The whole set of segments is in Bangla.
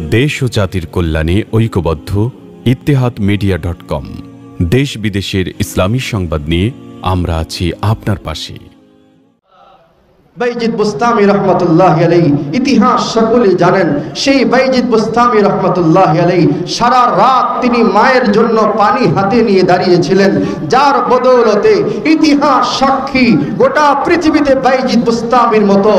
দেশ ও জাতির কল্যাণে ঐক্যবদ্ধ ইত্তেহাদ-মিডিয়া.com। দেশ বিদেশের ইসলামী সংবাদ নিয়ে আমরা আছি আপনার পাশে। বাইজিদ বুস্তামি রহমতুল্লাহি আলাইহি ইতিহাস সকলে জানেন। সেই বাইজিদ বুস্তামি রহমতুল্লাহি আলাইহি সারা রাত তিনি মায়ের জন্য পানি হাতে নিয়ে দাঁড়িয়েছিলেন, যার বদৌলতে ইতিহাস সাক্ষী গোটা পৃথিবীতে বাইজিদ বুস্তামির মতো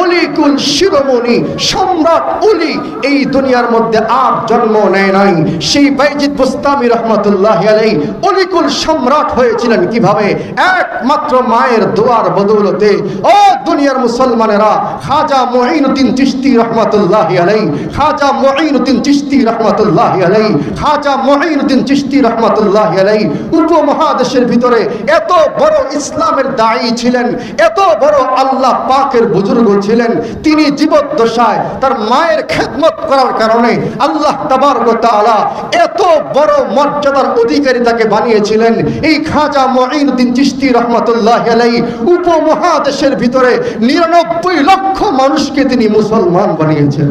অলিকুল শিরোমণি সম্রাট অলি এই দুনিয়ার মধ্যে আর জন্ম নেয় নাই। সেই বাইজিদ বুস্তামি রহমতুল্লাহি আলাইহি অলিকুল সম্রাট হয়েছিলেন কিভাবে? একমাত্র মায়ের দোয়ার বদৌলতে। ও দুনিয়ার মুসলমানেরা, খাজা মুঈনুদ্দিন চিশতি রহমাতুল্লাহি আলাইহি, খাজা মুঈনুদ্দিন চিশতি রহমাতুল্লাহি আলাইহি, খাজা মুঈনুদ্দিন চিশতি রহমাতুল্লাহি আলাইহি উপমহাদেশের ভিতরে এত বড় ইসলামের দায়ী ছিলেন, এত বড় আল্লাহ পাকের বুজুর্গ ছিলেন। তিনি জীবদ্দশায় তার মায়ের খেদমত করার কারণে আল্লাহ তাবারক ওয়া তাআলা এত বড় মর্যাদার অধিকারী তাকে বানিয়েছিলেন। এই খাজা মুঈনুদ্দিন চিশতি রহমাতুল্লাহি আলাইহি উপমহাদেশের ভিতরে 99 লক্ষ মানুষকে তিনি মুসলমান বানিয়েছেন।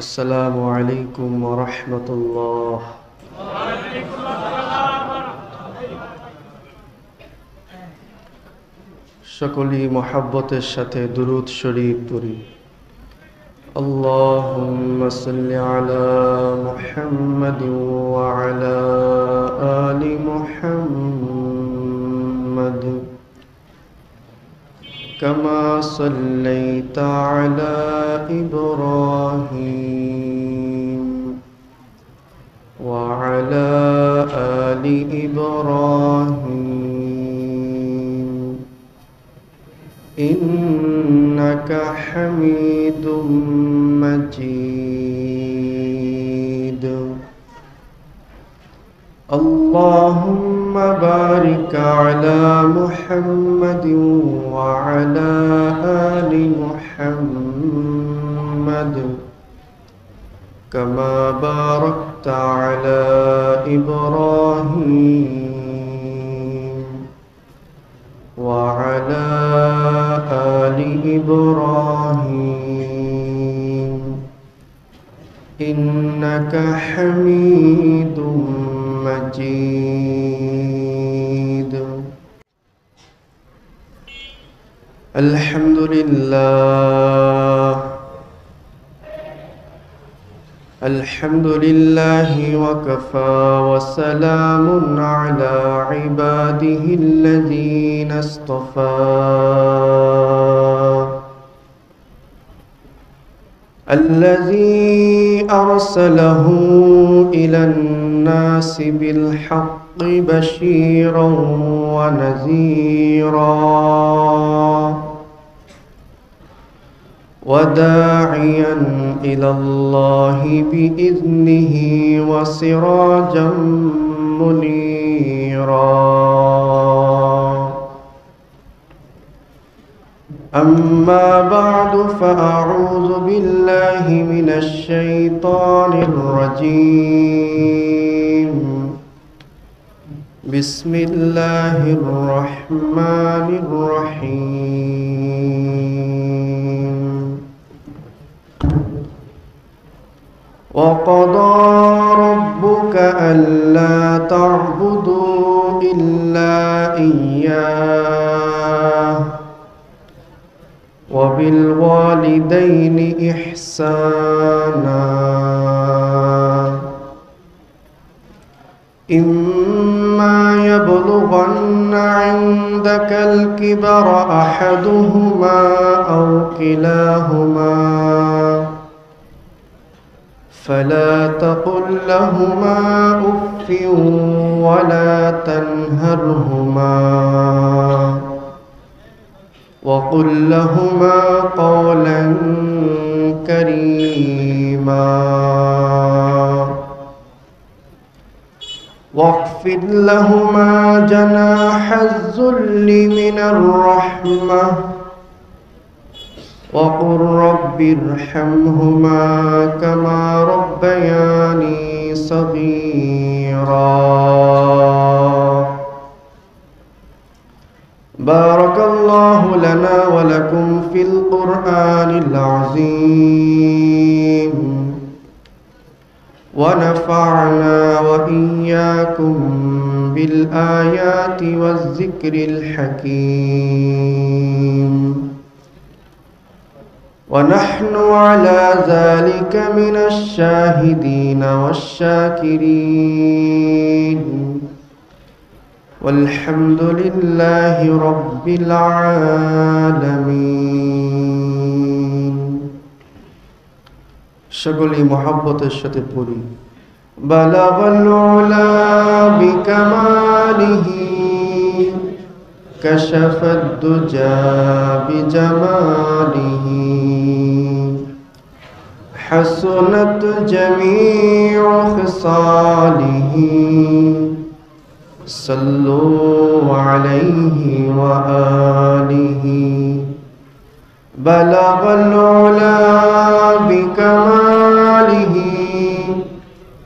আসসালামু আলাইকুম ওয়া রাহমাতুল্লাহ। সকলেই মুহাব্বতের সাথে দুরূদ শরীফ পড়ি। আল্লাহুম্মা সাল্লি আলা মুহাম্মাদিন ওয়া আলা আলি মুহাম্মাদ كما صليت على إبراهيم وعلى آل إبراهيم إنك حميد مجيد اللهم بارك على محمد وعلى آل محمد كما باركت على إبراهيم وعلى آل إبراهيم إنك حميد مجيد الحمد لله الحمد لله وكفى وسلام على عباده الذين اصطفى الذي أرسله إلى الناس بالحق بشيرا ونذيرا وداعيا إلى الله بإذنه وسراجا منيرا أما بعد فأعوذ بالله من الشيطان الرجيم بسم الله الرحمن الرحيم وقضى ربك ألا تعبدوا إلا إياه وبالوالدين إحسانا إما يبلغن عندك الكبر أحدهما أو كلاهما فلا تقل لهما أف ولا تنهرهما وقل لهما قولا كريما واخفض لهما جناح الذل من الرحمة وقل رب ارحمهما كما ربياني صغيرا بارك الله لنا ولكم في القرآن العظيم ونفعنا وإياكم بالآيات والذكر الحكيم ونحن على ذلك من الشاهدين والشاكرين والحمد لله رب العالمين সকলেই মহব্বতের সাথে পড়ি বালাগাল উলা বিকামালিহি কাশাফাদ দুজা বিজামালিহি হাসনাত জামিউ খিসালিহি সাল্লু আলাইহি ওয়া আলিহি বালাগাল উলা بكماله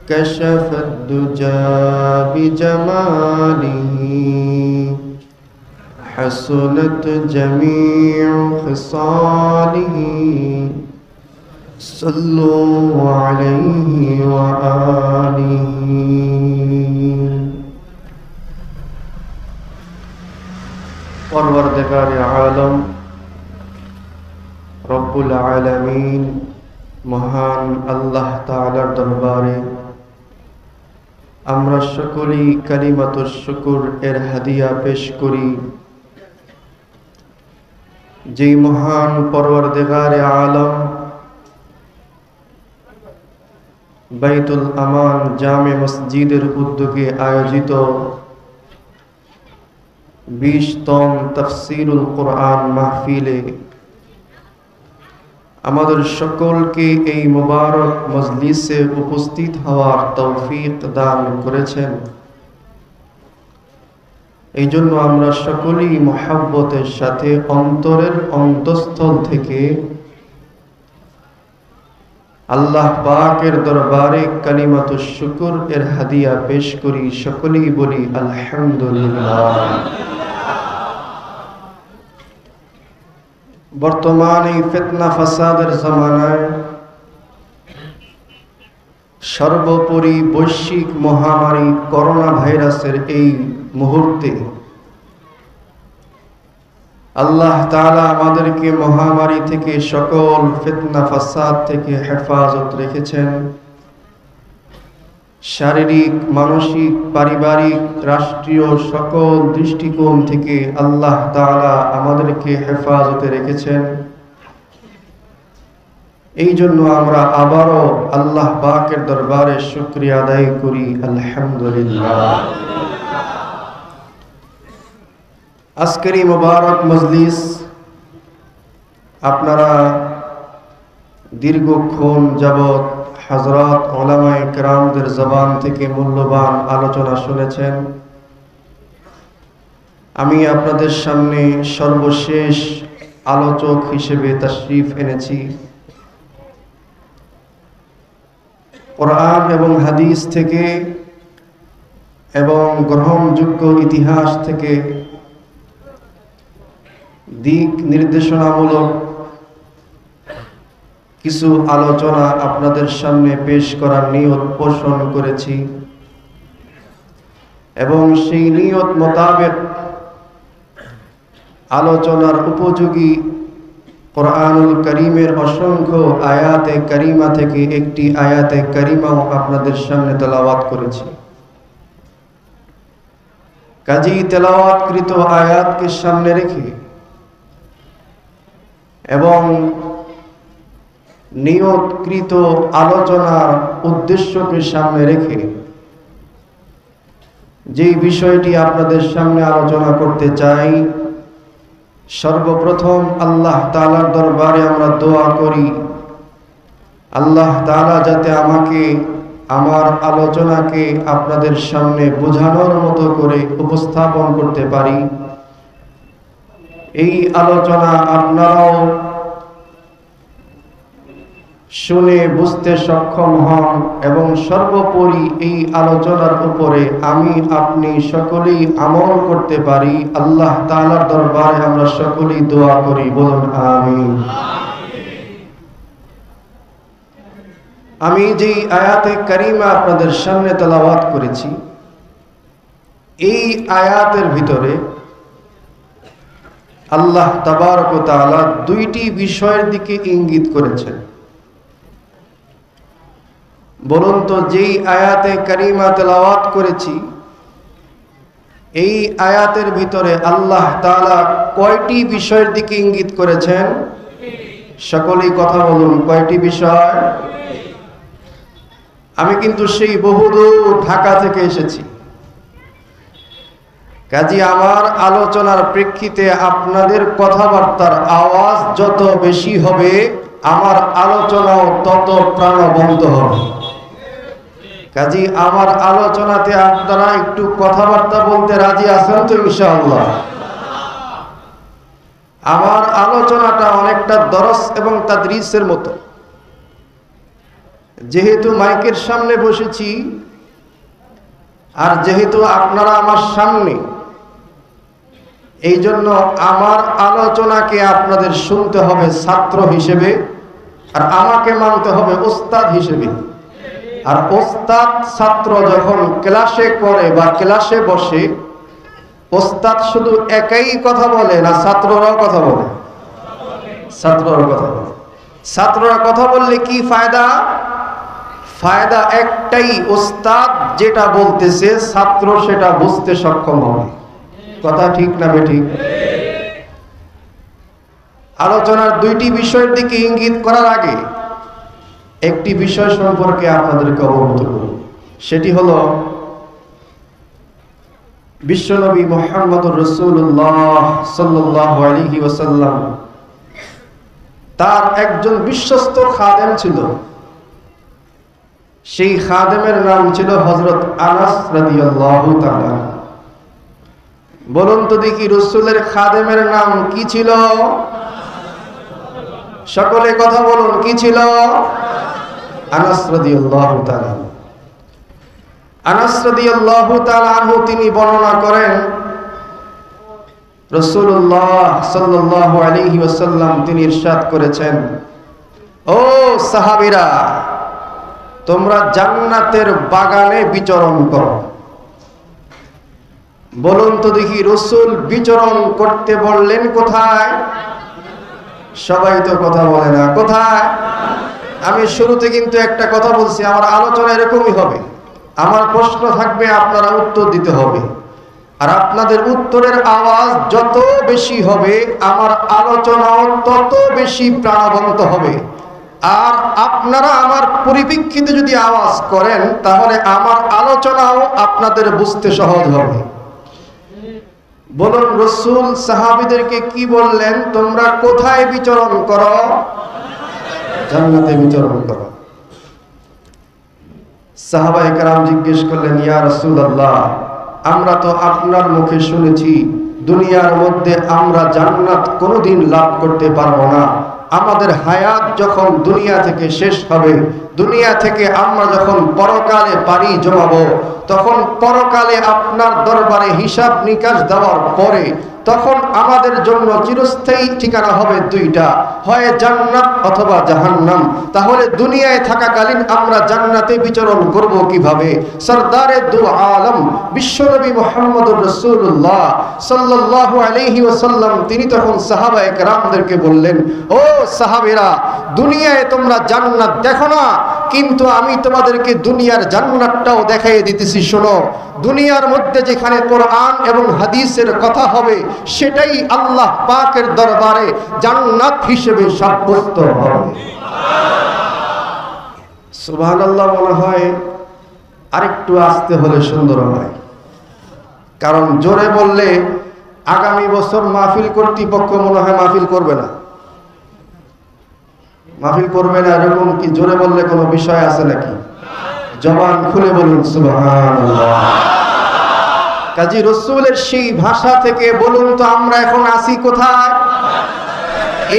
كشف الدجى بجماله حسنت جميع خصاله صلوا عليه وآله পরওয়ারদিগার আলম রব্বুল আলামিন মহান আল্লাহ তাআলার দরবারে আমরা সকলেই কালিমাতুশ শুকর এর হাদিয়া পেশ করি যেই মহান পরওয়ারদিগারে আলম বাইতুল আমান জামে মসজিদের উদ্যোগে আয়োজিত 20তম তাফসীরুল কোরআন মাহফিলে আমাদের সকলকে এই মুবারক মজলিসে উপস্থিত হওয়ার তৌফিক দান করেছেন। এই জন্য আমরা সকলেই মহব্বতের সাথে অন্তরের অন্তঃস্থল থেকে আল্লাহ পাকের দরবারে কালিমাতুশ শুকর এর হাদিয়া পেশ করি। সকলেই বলি আলহামদুলিল্লাহ। বর্তমানে ফিতনা ফাসাদের জামানায় সর্বোপরি বৈশ্বিক মহামারী করোনা ভাইরাসের এই মুহূর্তে আল্লাহ তাআলা আমাদেরকে মহামারী থেকে সকল ফিতনা ফাসাদ থেকে হেফাজত রেখেছেন। শারীরিক, মানসিক, পারিবারিক, রাষ্ট্রীয় সকল দৃষ্টিকোণ থেকে আল্লাহ তাআলা আমাদেরকে হেফাজতে রেখেছেন। এই জন্য আমরা আবারও আল্লাহ পাকের দরবারে শুকরিয়া আদায় করি আলহামদুলিল্লাহ। আজকের এই মুবারক মজলিস আপনারা দীর্ঘক্ষণ যাবৎ হযরত উলামায়ে কেরামদের জবান থেকে মূল্যবান আলোচনা শুনেছেন। আমি আপনাদের সামনে সর্বশেষ আলোচক হিসেবে তাশরীফ এনেছি। কোরআন এবং হাদিস থেকে এবং গ্রহণযোগ্য ইতিহাস থেকে দিক নির্দেশনামূলক কিছু আলোচনা আপনাদের সামনে পেশ করার নিয়ত পোষণ করেছি এবং সেই নিয়ত মোতাবেক আলোচনার উপযোগী কোরআনুল কারীমের অসংখ্য আয়াতে কারিমা থেকে একটি আয়াতে কারিমাও আপনাদের সামনে তেলাওয়াত করেছি। কাজী তেলাওয়াতকৃত আয়াতকে সামনে রেখে এবং নিয়তকৃত আলোচনার উদ্দেশ্যকে সামনে রেখে যেই বিষয়টি আপনাদের সামনে আলোচনা করতে চাই, সর্বপ্রথম আল্লাহ তাআলার দরবারে আমরা দোয়া করি আল্লাহ তাআলা যাতে আমাকে আমার আলোচনাকে আপনাদের সামনে বোঝানোর মতো করে উপস্থাপন করতে পারি, এই আলোচনা আপনারাও শুনে বুঝতে সক্ষম হন এবং সর্বোপরি এই আলোচনার উপরে আমি আপনি সকলেই আমল করতে পারি। আল্লাহ তাআলার দরবারে আমরা সকলেই দোয়া করি, বলুন আমিন। আমি যেই আয়াতে কারিমা আপনাদের সামনে তেলাওয়াত করেছি, এই আয়াতের ভিতরে আল্লাহ তাবারক ওয়া তাআলা দুইটি বিষয়ের দিকে ইঙ্গিত করেছেন। বলুন তো, যেই আয়াতে কারিমা তেলাওয়াত করেছি, এই আয়াতের ভিতরে আল্লাহ তাআলা কয়টি বিষয়ের দিকে ইঙ্গিত করেছেন? সকলেই কথা বলুন, কয়টি বিষয়? আমি কিন্তু সেই বহুদূর ঢাকা থেকে এসেছি, কাজী আমার আলোচনার প্রেক্ষিতে আপনাদের কথাবার্তার আওয়াজ যত বেশি হবে, আমার আলোচনাও তত প্রাণবন্ত হবে। কাজী আমার আলোচনাতে আপনারা একটু কথাবার্তা বলতে রাজি আছেন তো ইনশাআল্লাহ? আমার আলোচনাটা অনেকটা দরস এবং তাদরিসের মতো। যেহেতু মাইকের সামনে বসেছি আর যেহেতু আপনারা আমার সামনে, এই জন্য আমার আলোচনাকে আপনাদের শুনতে হবে ছাত্র হিসেবে, আর আমাকে মানতে হবে ওস্তাদ হিসেবে। আর ওস্তাদ ছাত্র যখন ক্লাসে করে বা ক্লাসে বসে, ওস্তাদ শুধু একাই কথা বলে না, ছাত্ররাও কথা বলে? ছাত্ররা কথা বলে। ছাত্ররা কথা বললে কি ফায়দা? ফায়দা একটাই, ওস্তাদ যেটা বলতেছে ছাত্র সেটা বুঝতে সক্ষম হবে। কথা ঠিক না বেঠিক? আলোচনার দুইটি বিষয়ের দিকে ইঙ্গিত করার আগে একটি বিষয় সম্পর্কে আপনাদেরকে অবগত করব। সেটি হলো বিশ্বনবী মুহাম্মদুর রাসূলুল্লাহ সাল্লাল্লাহু আলাইহি ওয়াসাল্লাম, তার একজন বিশ্বস্ত খাদেম ছিল। সেই খাদেমের নাম ছিল হযরত আনাস রাদিয়াল্লাহু তাআলা। বলুন তো দেখি, রাসূলের খাদেমের নাম কি ছিল? সকলে কথা বলুন, কি ছিল? আনাস রাদিয়াল্লাহু তাআলা। আনাস রাদিয়াল্লাহু তাআলা আনহু তিনি বর্ণনা করেন, রাসূলুল্লাহ সাল্লাল্লাহু আলাইহি ওয়াসাল্লাম তিনি ইরশাদ করেছেন, ও সাহাবীরা, তোমরা জান্নাতের বাগানে বিচরণ করো। বলুন তো দেখি, রাসূল বিচরণ করতে বললেন কোথায়? সবাই তো কথা বলে না, কোথায়? আমি শুরুতে কিন্তু একটা কথা বলছি, আমার আলোচনা এরকমই হবে। আমার প্রশ্ন থাকবে, আপনারা উত্তর দিতে হবে, আর আপনাদের উত্তরের আওয়াজ যত বেশি হবে আমার আলোচনাও তত বেশি প্রাণবন্ত হবে। আর আপনারা আমার পরিপ্রেক্ষিতে যদি আওয়াজ করেন, তাহলে আমার আলোচনাও আপনাদের বুঝতে সহজ হবে। বলুন, রাসূল সাহাবীদেরকে কি বললেন? তোমরা কোথায় বিচরণ করো? জান্নাতে বিচরণ করো। সাহাবায়ে কেরাম জিজ্ঞেস করলেন, ইয়া রাসূলুল্লাহ, আমরা তো আপনার মুখে শুনেছি দুনিয়ার মধ্যে আমরা জান্নাত কোনোদিন লাভ করতে পারবো না। আমাদের হায়াত যখন দুনিয়া থেকে শেষ হবে, দুনিয়া থেকে আমরা যখন পরকালে পাড়ি জমাবো, তখন পরকালে আপনার দরবারে হিসাব নিকাশ দেওয়ার পরে তখন আমাদের জন্য চিরস্থায়ী ঠিকানা হবে দুইটা, হয় জান্নাত অথবা জাহান্নাম। তাহলে দুনিয়ায় থাকাকালীন আমরা জান্নাতে বিচরণ করব কিভাবে? সরদারে দু আলম বিশ্বনবী মুহাম্মদুর রাসূলুল্লাহ সাল্লাল্লাহু আলাইহি ওয়াসাল্লাম তিনি তখন সাহাবায়ে কেরামদেরকে বললেন, ও সাহাবীরা, দুনিয়ায় তোমরা জান্নাত দেখো না, কিন্তু আমি তোমাদেরকে দুনিয়ার জান্নাতটাও দেখাইয়ে দিতেছি। শোনো, দুনিয়ার মধ্যে যেখানে কোরআন এবং হাদিসের কথা হবে, সেটাই আল্লাহ পাকের দরবারে জান্নাত হিসেবে সাব্যস্ত হবে। সুবহানাল্লাহ। মনে হয় আরেকটু আস্তে হলে সুন্দর হয়, কারণ জোরে বললে আগামী বছর মাহফিল কর্তৃপক্ষ মনে হয় মাহফিল করবে না। মাহফিল করবে না এরকম কি জোরে বললে কোনো বিষয় আছে নাকি? জবান খুলে বলুন সুবহানাল্লাহ। কাজী রাসূলের সেই ভাষা থেকে বলুন তো আমরা এখন আছি কোথায়?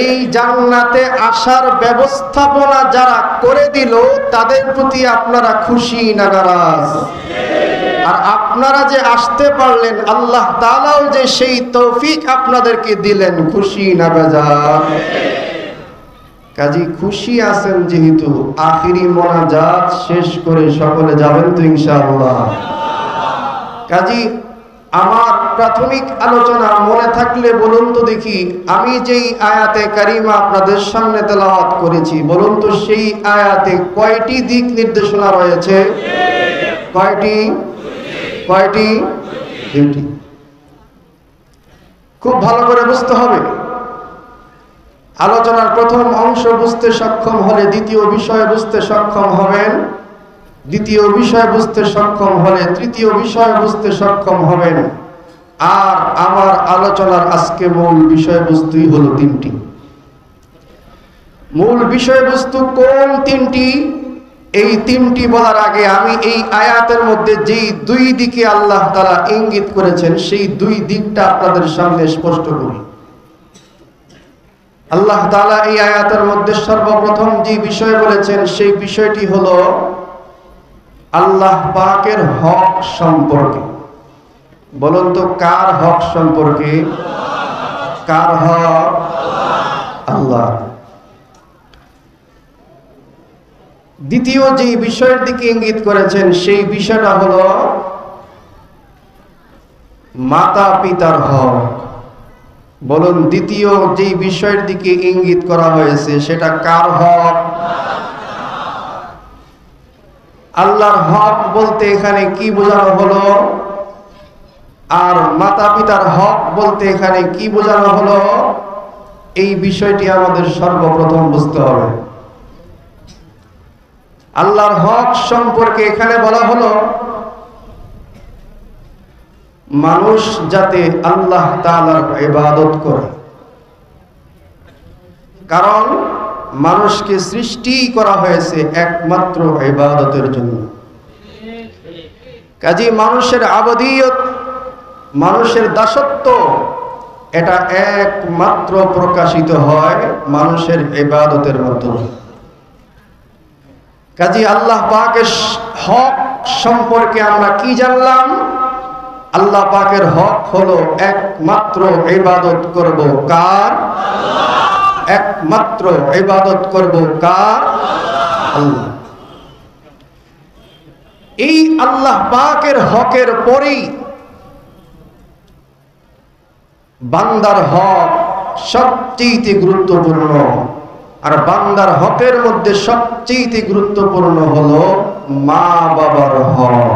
এই জান্নাতে আসার ব্যবস্থাপনা যারা করে দিল তাদের প্রতি আপনারা খুশি না নারাজ? আর আপনারা যে আসতে পারলেন আল্লাহ তাআলাও যে সেই তৌফিক আপনাদেরকে দিলেন, খুশি না বেজার? কাজী খুশি আছেন যেহেতু আখিরি মোনাজাত শেষ করে সকলে যাবেন তো ইনশাআল্লাহ। কাজী আমার প্রাথমিক আলোচনা মনে থাকলে বলুন তো দেখি, আমি যেই আয়াতে কারিমা আপনাদের সামনে তেলাওয়াত করেছি বলুন তো সেই আয়াতে কয়টি দিক নির্দেশনা রয়েছে? কয়টি? দুটি। খুব ভালো করে বুঝতে হবে। আলোচনার প্রথম অংশ বুঝতে সক্ষম হলে দ্বিতীয় বিষয় বুঝতে সক্ষম হবেন, দ্বিতীয় বিষয় বুঝতে সক্ষম হলে তৃতীয় বিষয় বুঝতে সক্ষম হবেন। আর আমার আলোচনার আজকে মূল বিষয়বস্তুই হলো তিনটি। মূল বিষয়বস্তু কোন তিনটি? এই তিনটি বলার আগে আমি এই আয়াতের মধ্যে যেই দুই দিকে আল্লাহ তাআলা ইঙ্গিত করেছেন সেই দুই দিকটা আপনাদের সামনে স্পষ্ট করি। আল্লাহ তাআলা এই আয়াতের মধ্যে সর্বপ্রথম যে বিষয় বলেছেন সেই বিষয়টি হলো আল্লাহ পাকের হক সম্পর্কে। বলুন তো কার হক সম্পর্কে? কার হক? আল্লাহ। দ্বিতীয় যে বিষয়ের দিকে ইঙ্গিত করেছেন সেই বিষয়টা হলো মাতা পিতার হক। বলুন দ্বিতীয় যে বিষয়ের দিকে ইঙ্গিত করা হয়েছে সেটা কার হক? আল্লাহর হক বলতে এখানে কি বোঝানো হলো? আর মাতা পিতার হক বলতে এখানে কি বোঝানো হলো? এই বিষয়টি আমাদের সর্বপ্রথম বুঝতে হবে। আল্লাহর হক সম্পর্কে এখানে বলা হলো মানুষ যাতে আল্লাহ তাআলার ইবাদত করে, কারণ মানুষকে সৃষ্টি করা হয়েছে একমাত্র ইবাদতের জন্য। কাজেই মানুষের আবদিয়ত, মানুষের দাসত্ব এটা একমাত্র প্রকাশিত হয় মানুষের ইবাদতের মাধ্যমে। কাজেই আল্লাহ পাকের হক সম্পর্কে আমরা কি জানলাম? আল্লাহ পাকের হক হলো একমাত্র ইবাদত করব কার? একমাত্র ইবাদত করব কার? আল্লাহ। এই আল্লাহ পাকের হকের পরেই বান্দার হক সবচেয়ে গুরুত্বপূর্ণ। আর বান্দার হকের মধ্যে সবচেয়ে গুরুত্বপূর্ণ হলো মা বাবার হক।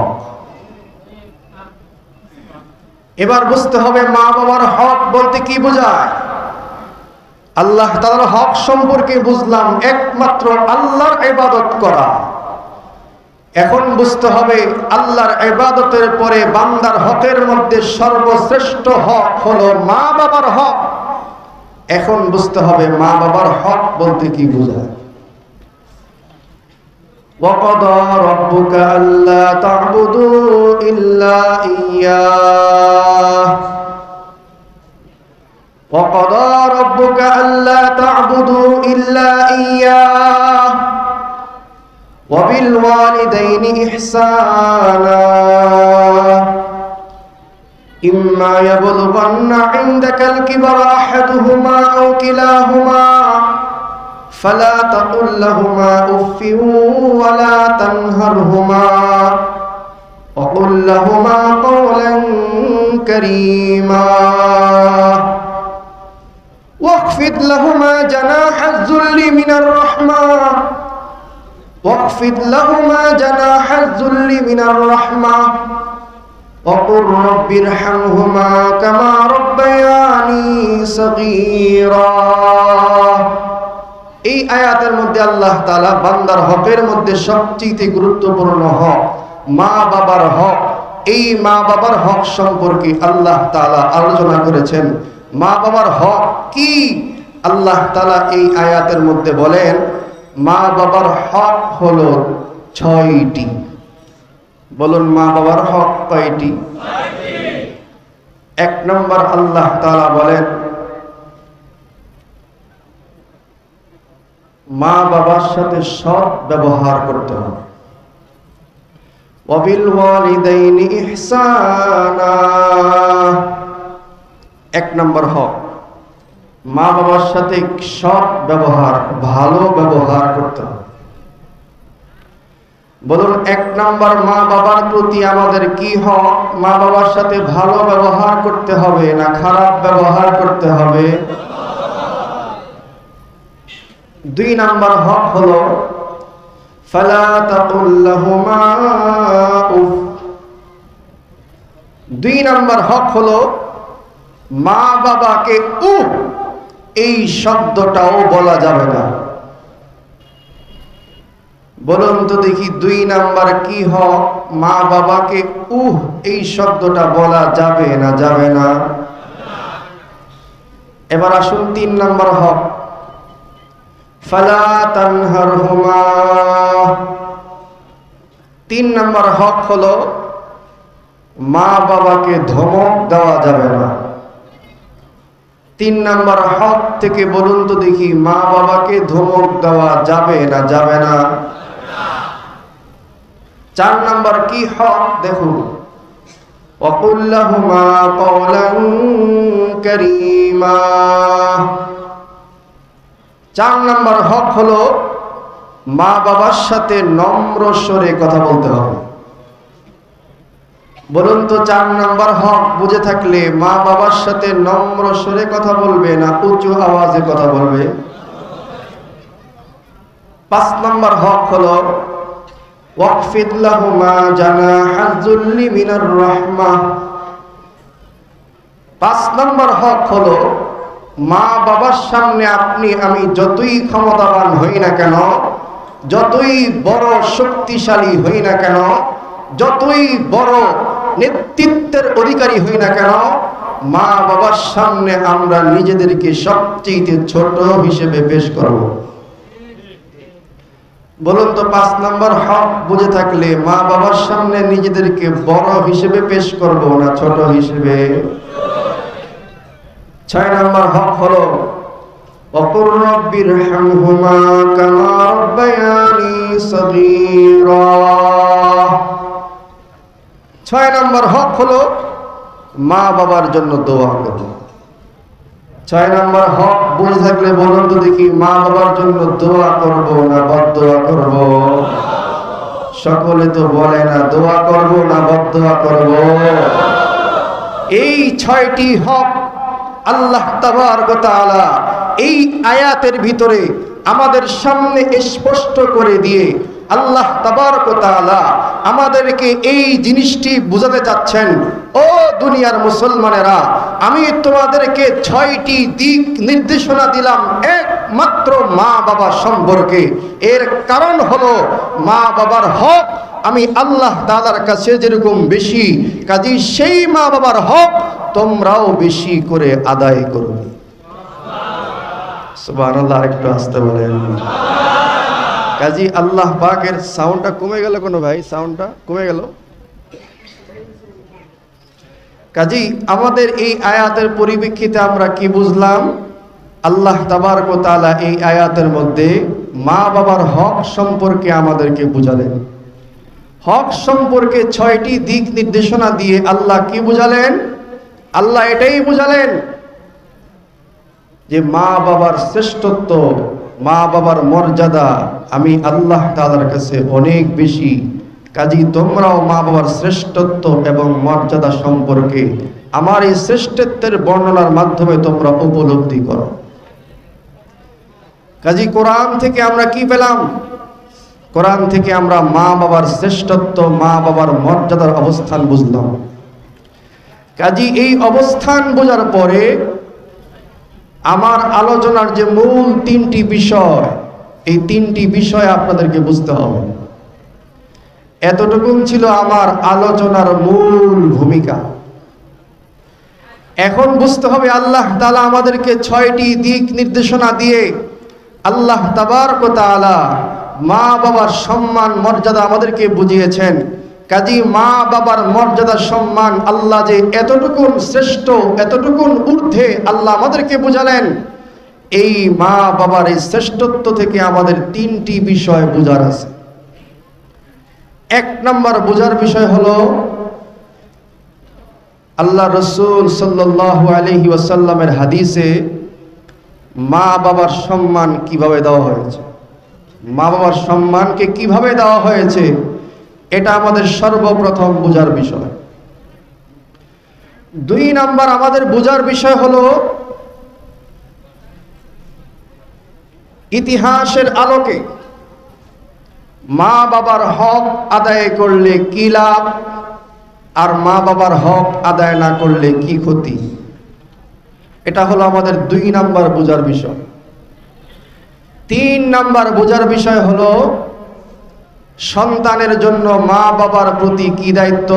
এবার বুঝতে হবে মা বাবার হক বলতে কি বোঝায়। আল্লাহ তাআলার হক সম্পর্কে বুঝলাম একমাত্র আল্লাহর ইবাদত করা। এখন বুঝতে হবে আল্লাহর ইবাদতের পরে বান্দার হকের মধ্যে সর্বশ্রেষ্ঠ হক হলো মা বাবার হক। এখন বুঝতে হবে মা বাবার হক বলতে কি বোঝায়। وَقَضَى رَبُّكَ أَلَّا تَعْبُدُوا إِلَّا إِيَّاهُ وَقَضَى رَبُّكَ أَلَّا تَعْبُدُوا إِلَّا إِيَّاهُ وَبِالْوَالِدَيْنِ إِحْسَانًا إِمَّا يَبْلُغَنَّ عِندَكَ الْكِبَرَ أَحَدُهُمَا أَوْ كِلَاهُمَا فلا تقل لهما اف ولا تنهرهما وقل لهما قولا كريما واخفض لهما جناح الذل من الرحمة واخفض لهما جناح الذل من الرحمة وقل رب ارحمهما كما ربياني صغيرا। এই আয়াতের মধ্যে আল্লাহ তাআলা বান্দার হকের মধ্যে সবচেয়ে গুরুত্বপূর্ণ হক মা বাবার হক, এই মা বাবার হক সম্পর্কে আল্লাহ তাআলা আলোচনা করেছেন। মা বাবার হক কি? আল্লাহ তাআলা এই আয়াতের মধ্যে বলেন মা বাবার হক হলো 6টি। বলুন মা বাবার হক কয়টি? 1 নম্বর আল্লাহ তাআলা বলেন মা বাবার সাথে সৎ ব্যবহার করতে হবে। ওয়াবিল ওয়ালিদাইনি ইহসানা, 1 নম্বর হক মা বাবার সাথে সৎ ব্যবহার, ভালো ব্যবহার করতে হবে। বলুন 1 নম্বর মা বাবার প্রতি আমাদের কি হক? মা বাবার সাথে ভালো ব্যবহার করতে হবে না খারাপ ব্যবহার করতে হবে? 2 নম্বর হক হলো ফালা তাকুল লাহুমা উফ। 2 নম্বর হক হলো মা বাবাকে উফ এই শব্দটাও বলা যাবে না। বলুন তো দেখি 2 নাম্বার কি হক? মা বাবাকে উহ এই শব্দটা বলা যাবে না যাবে না? এবার আসুন 3 নাম্বার হক ফালা তানহারহুমা। 3 নাম্বার হক হলো মা বাবাকে ধমক দেওয়া যাবে না। 3 নাম্বার হক থেকে বলুন তো দেখি মা বাবাকে ধমক দেওয়া যাবে না যাবে না? 4 নাম্বার কি হক দেখুন ওয়াকুল লাহুমা কওলান কারীমা। 4 নাম্বার হক হলো মা বাবার সাথে নম্র স্বরে কথা বলতে হবে। বলুন তো 4 নাম্বার হক বুঝে থাকলে মা বাবার সাথে নম্র স্বরে কথা বলবে না উঁচু আওয়াজে কথা বলবে? 5 নাম্বার হক হলো ওয়াকফিদ লাহুমা জানাহাজ যুল্লি মিনার রাহমাহ। 5 নাম্বার হক হলো মা বাবার সামনে আপনি আমি যতই ক্ষমতাবান হই না কেন, যতই বড় শক্তিশালী হই না কেন, যতই বড় নেতৃত্বের অধিকারী হই না কেন, মা বাবার সামনে আমরা নিজেদেরকে সবচেয়ে ছোট হিসেবে পেশ করব। বলুন তো 5 নম্বর হক বুঝে থাকলে মা বাবার সামনে নিজেদেরকে বড় হিসেবে পেশ করব না ছোট হিসেবে? 6 নম্বর হক হলো ওয়াকুর রাব্বিরহামহুমা কামা রাব্বায়ানি সগীরা। 6 নম্বর হক হলো মা বাবার জন্য দোয়া করব। 6 নম্বর হক বুঝে থাকলে বলুন তো দেখি মা বাবার জন্য দোয়া করব না বদদোয়া করব? সকলে তো বলে না দোয়া করব না বদদোয়া করব। এই 6টি হক আল্লাহ তাবারক ওয়া তাআলা এই আয়াতের ভিতরে আমাদের সামনে স্পষ্ট করে দিয়ে আল্লাহ তাবারক ওয়া তাআলা আমাদেরকে এই জিনিসটি বোঝাতে চাচ্ছেন, ও দুনিয়ার মুসলমানেরা, আমি তোমাদেরকে 6টি দিক নির্দেশনা দিলাম একমাত্র মা বাবা সম্পর্কে। এর কারণ হলো মা বাবার হক আমি আল্লাহ তাআলার কাছে যেরকম বেশি, কাজেই সেই মা বাবার হক তোমরাও বেশি করে আদায় করবে। সুবহানাল্লাহ, একটু আসতে বলেন। কাজী আল্লাহ পাকের সাউন্ডটা কমে গেল কোনো ভাই? সাউন্ডটা কমে গেল। কাজী আমাদের এই আয়াতের পরিপ্রেক্ষিতে আমরা কি বুঝলাম? আল্লাহ তাবারক ওয়া তাআলা এই আয়াতের মধ্যে মা বাবার হক সম্পর্কে আমাদেরকে বুঝালেন। হক সম্পর্কে 6টি দিক নির্দেশনা দিয়ে আল্লাহ কি বুঝালেন? আল্লাহ এটাই বুঝালেন যে মা বাবার শ্রেষ্ঠত্ব, মা বাবার মর্যাদা আমি আল্লাহ তাআলার কাছে অনেক বেশি। কাজেই তোমরাও মা বাবার শ্রেষ্ঠত্ব এবং মর্যাদা সম্পর্কে আমার এই শ্রেষ্ঠত্বের বর্ণনার মাধ্যমে তোমরা উপলব্ধি করো। কাজেই কোরআন থেকে আমরা কি পেলাম? কোরআন থেকে আমরা মা বাবার শ্রেষ্ঠত্ব, মা বাবার মর্যাদার অবস্থান বুঝলাম। কাজেই এই অবস্থান বোঝার পরে আমার আলোচনার যে মূল 3টি বিষয়, এই 3টি বিষয় আপনাদেরকে বুঝতে হবে। এতটুকুন ছিল আমার আলোচনার মূল ভূমিকা। এখন বুঝতে হবে আল্লাহ তাআলা আমাদেরকে 6টি দিক নির্দেশনা দিয়ে আল্লাহ তাবারক ওয়া তাআলা মা বাবার সম্মান মর্যাদা আমাদেরকে বুঝিয়েছেন। কাজী মা বাবার মর্যাদা সম্মান আল্লাহ যে এতটুকুন শ্রেষ্ঠ, এতটুকুন ঊর্ধ্বে আল্লাহ আমাদেরকে বুঝালেন। এই মা বাবার এই শ্রেষ্ঠত্ব থেকে আমাদের 3টি বিষয় বোঝার আছে। 1 নম্বর বোঝার বিষয় হলো আল্লাহ রসুল সাল্লাল্লাহু আলাইহি ওয়াসাল্লামের হাদিসে মা বাবার সম্মান কিভাবে দেওয়া হয়েছে, মা বাবার সম্মানকে কিভাবে দেওয়া হয়েছে, এটা আমাদের সর্বপ্রথম বোঝার বিষয়। 2 নাম্বার আমাদের বোঝার বিষয় হলো ইতিহাসের আলোকে মা বাবার হক আদায় করলে কি লাভ আর মা বাবার হক আদায় না করলে কি ক্ষতি, এটা হলো আমাদের 2 নাম্বার বোঝার বিষয়। 3 নাম্বার বোঝার বিষয় হলো সন্তানের জন্য মা বাবার প্রতি কি দায়িত্ব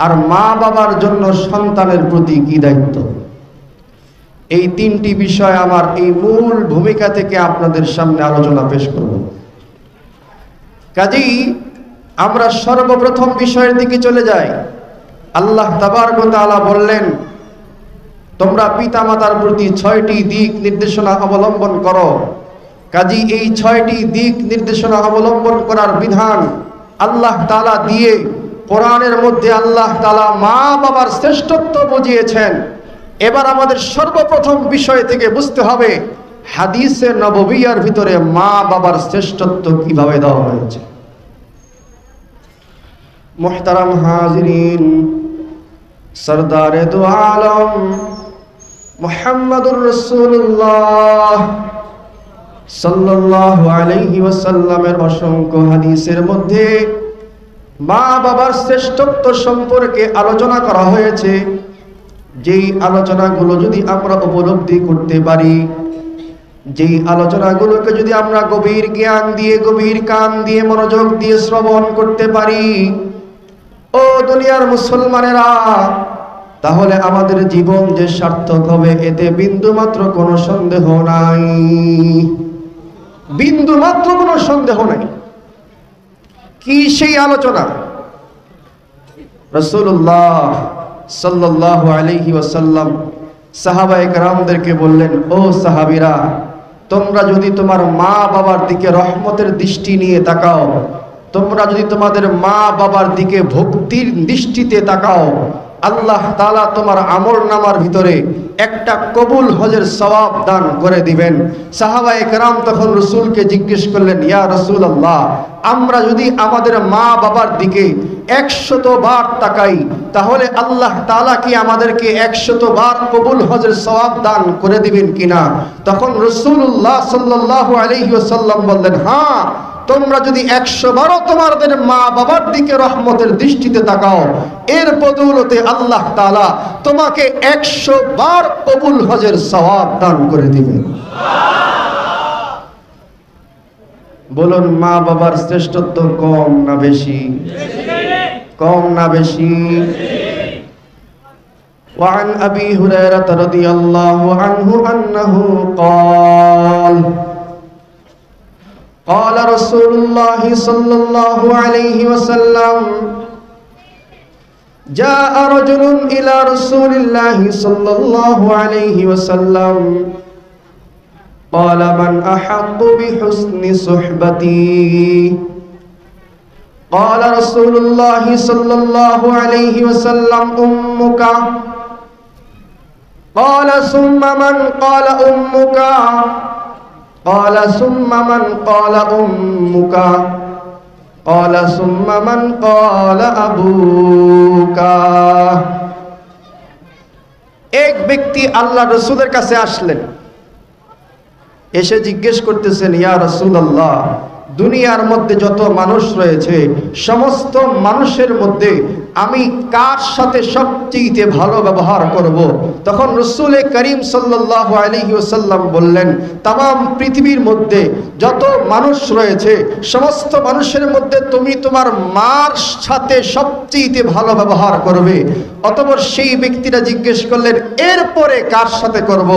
আর মা বাবার জন্য সন্তানের প্রতি কি দায়িত্ব। এই 3টি বিষয় আমার এই মূল ভূমিকা থেকে আপনাদের সামনে আলোচনা পেশ করব। কাজেই আমরা সর্বপ্রথম বিষয়ের দিকে চলে যাই। আল্লাহ তাবারক ওয়া তাআলা বললেন, তোমরা পিতামাতার প্রতি 6টি দিক নির্দেশনা অবলম্বন করো। কাজী এই 6টি দিক নির্দেশনা অবলম্বন করার বিধান আল্লাহ তাআলা দিয়ে কোরআনের মধ্যে আল্লাহ তাআলা মা বাবার শ্রেষ্ঠত্ব বুঝিয়েছেন। এবার আমাদের সর্বপ্রথম বিষয় থেকে বুঝতে হবে হাদিসে নববিয়ার ভিতরে মা বাবার শ্রেষ্ঠত্ব কিভাবে দেওয়া হয়েছে। মুহতারাম হাজিরিন, সরদারে দু আলম মুহাম্মদুর রাসূলুল্লাহ সাল্লাল্লাহু আলাইহি ওয়াসাল্লামের অসংখ্য হাদিসের মধ্যে মা বাবার শ্রেষ্ঠত্ব সম্পর্কে আলোচনা করা হয়েছে। যেই আলোচনাগুলো যদি আমরা উপলব্ধি করতে পারি, যেই আলোচনাগুলোকে যদি আমরা গভীর জ্ঞান দিয়ে, গভীর কান দিয়ে, মনোযোগ দিয়ে শ্রবণ করতে পারি, ও দুনিয়ার মুসলমানেরা, তাহলে আমাদের জীবন যে সার্থক হবে এতে বিন্দুমাত্র কোনো সন্দেহ নাই, বিন্দুমাত্র কোনো সন্দেহ নাই। কি সেই আলোচনা? রাসূলুল্লাহ সাল্লাল্লাহু আলাইহি ওয়াসাল্লাম সাহাবায়ে কেরামদেরকে বললেন, ও সাহাবীরা, তোমরা যদি তোমার মা বাবার দিকে রহমতের দৃষ্টি নিয়ে তাকাও, তোমরা যদি তোমাদের মা বাবার দিকে ভক্তির দৃষ্টিতে তাকাও, আল্লাহ তাআলা তোমার আমলনামার ভিতরে একটা কবুল হজের সওয়াব দান করে দিবেন। সাহাবায়ে কেরাম তখন রাসূলকে জিজ্ঞেস করলেন, ইয়া রাসূলুল্লাহ, আমরা যদি আমাদের মা বাবার দিকে 100 বার তাকাই, তাহলে আল্লাহ তাআলা কি আমাদেরকে 100 বার কবুল হজের সওয়াব দান করে দিবেন কিনা? তখন রাসূলুল্লাহ সাল্লাল্লাহু আলাইহি ওয়াসাল্লাম বললেন, হ্যাঁ, তোমরা যদি 100 বারও তোমাদের মা বাবার দিকে রহমতের দৃষ্টিতে তাকাও, এর বদৌলতে আল্লাহ তাআলা তোমাকে 100 বার কবুল হজের সওয়াব দান করে দিবেন। বলুন, মা বাবার শ্রেষ্ঠত্ব কম না বেশি? কম না বেশি? وعن أبي هريرة رضي الله عنه أنه قال قال رسول الله صلى الله عليه وسلم جاء رجل إلى رسول الله صلى الله عليه وسلم قال من أحق بحسن صحبتي قال رسول الله صلى الله عليه وسلم أمك قال ثم من قال أمك قال ثم من قال أمك قال ثم من قال أبوك। এক ব্যক্তি আল্লাহ রাসূলের কাছে আসলেন, এসে জিজ্ঞেস করতেছেন, ইয়া রাসূলুল্লাহ, দুনিয়ার মধ্যে যত মানুষ রয়েছে সমস্ত মানুষের মধ্যে আমি কার সাথে সবচেয়ে ভালো ব্যবহার করব। তখন রাসূল করিম সাল্লাল্লাহু আলাইহি ওয়াসাল্লাম বললেন, তাম পৃথিবীর মধ্যে যত মানুষ রয়েছে সমস্ত মানুষের মধ্যে তুমি তোমার মার সাথে সবচেয়ে ভালো ব্যবহার করবে। অতঃপর সেই ব্যক্তিরা জিজ্ঞেস করলেন, এরপরে কার সাথে করব?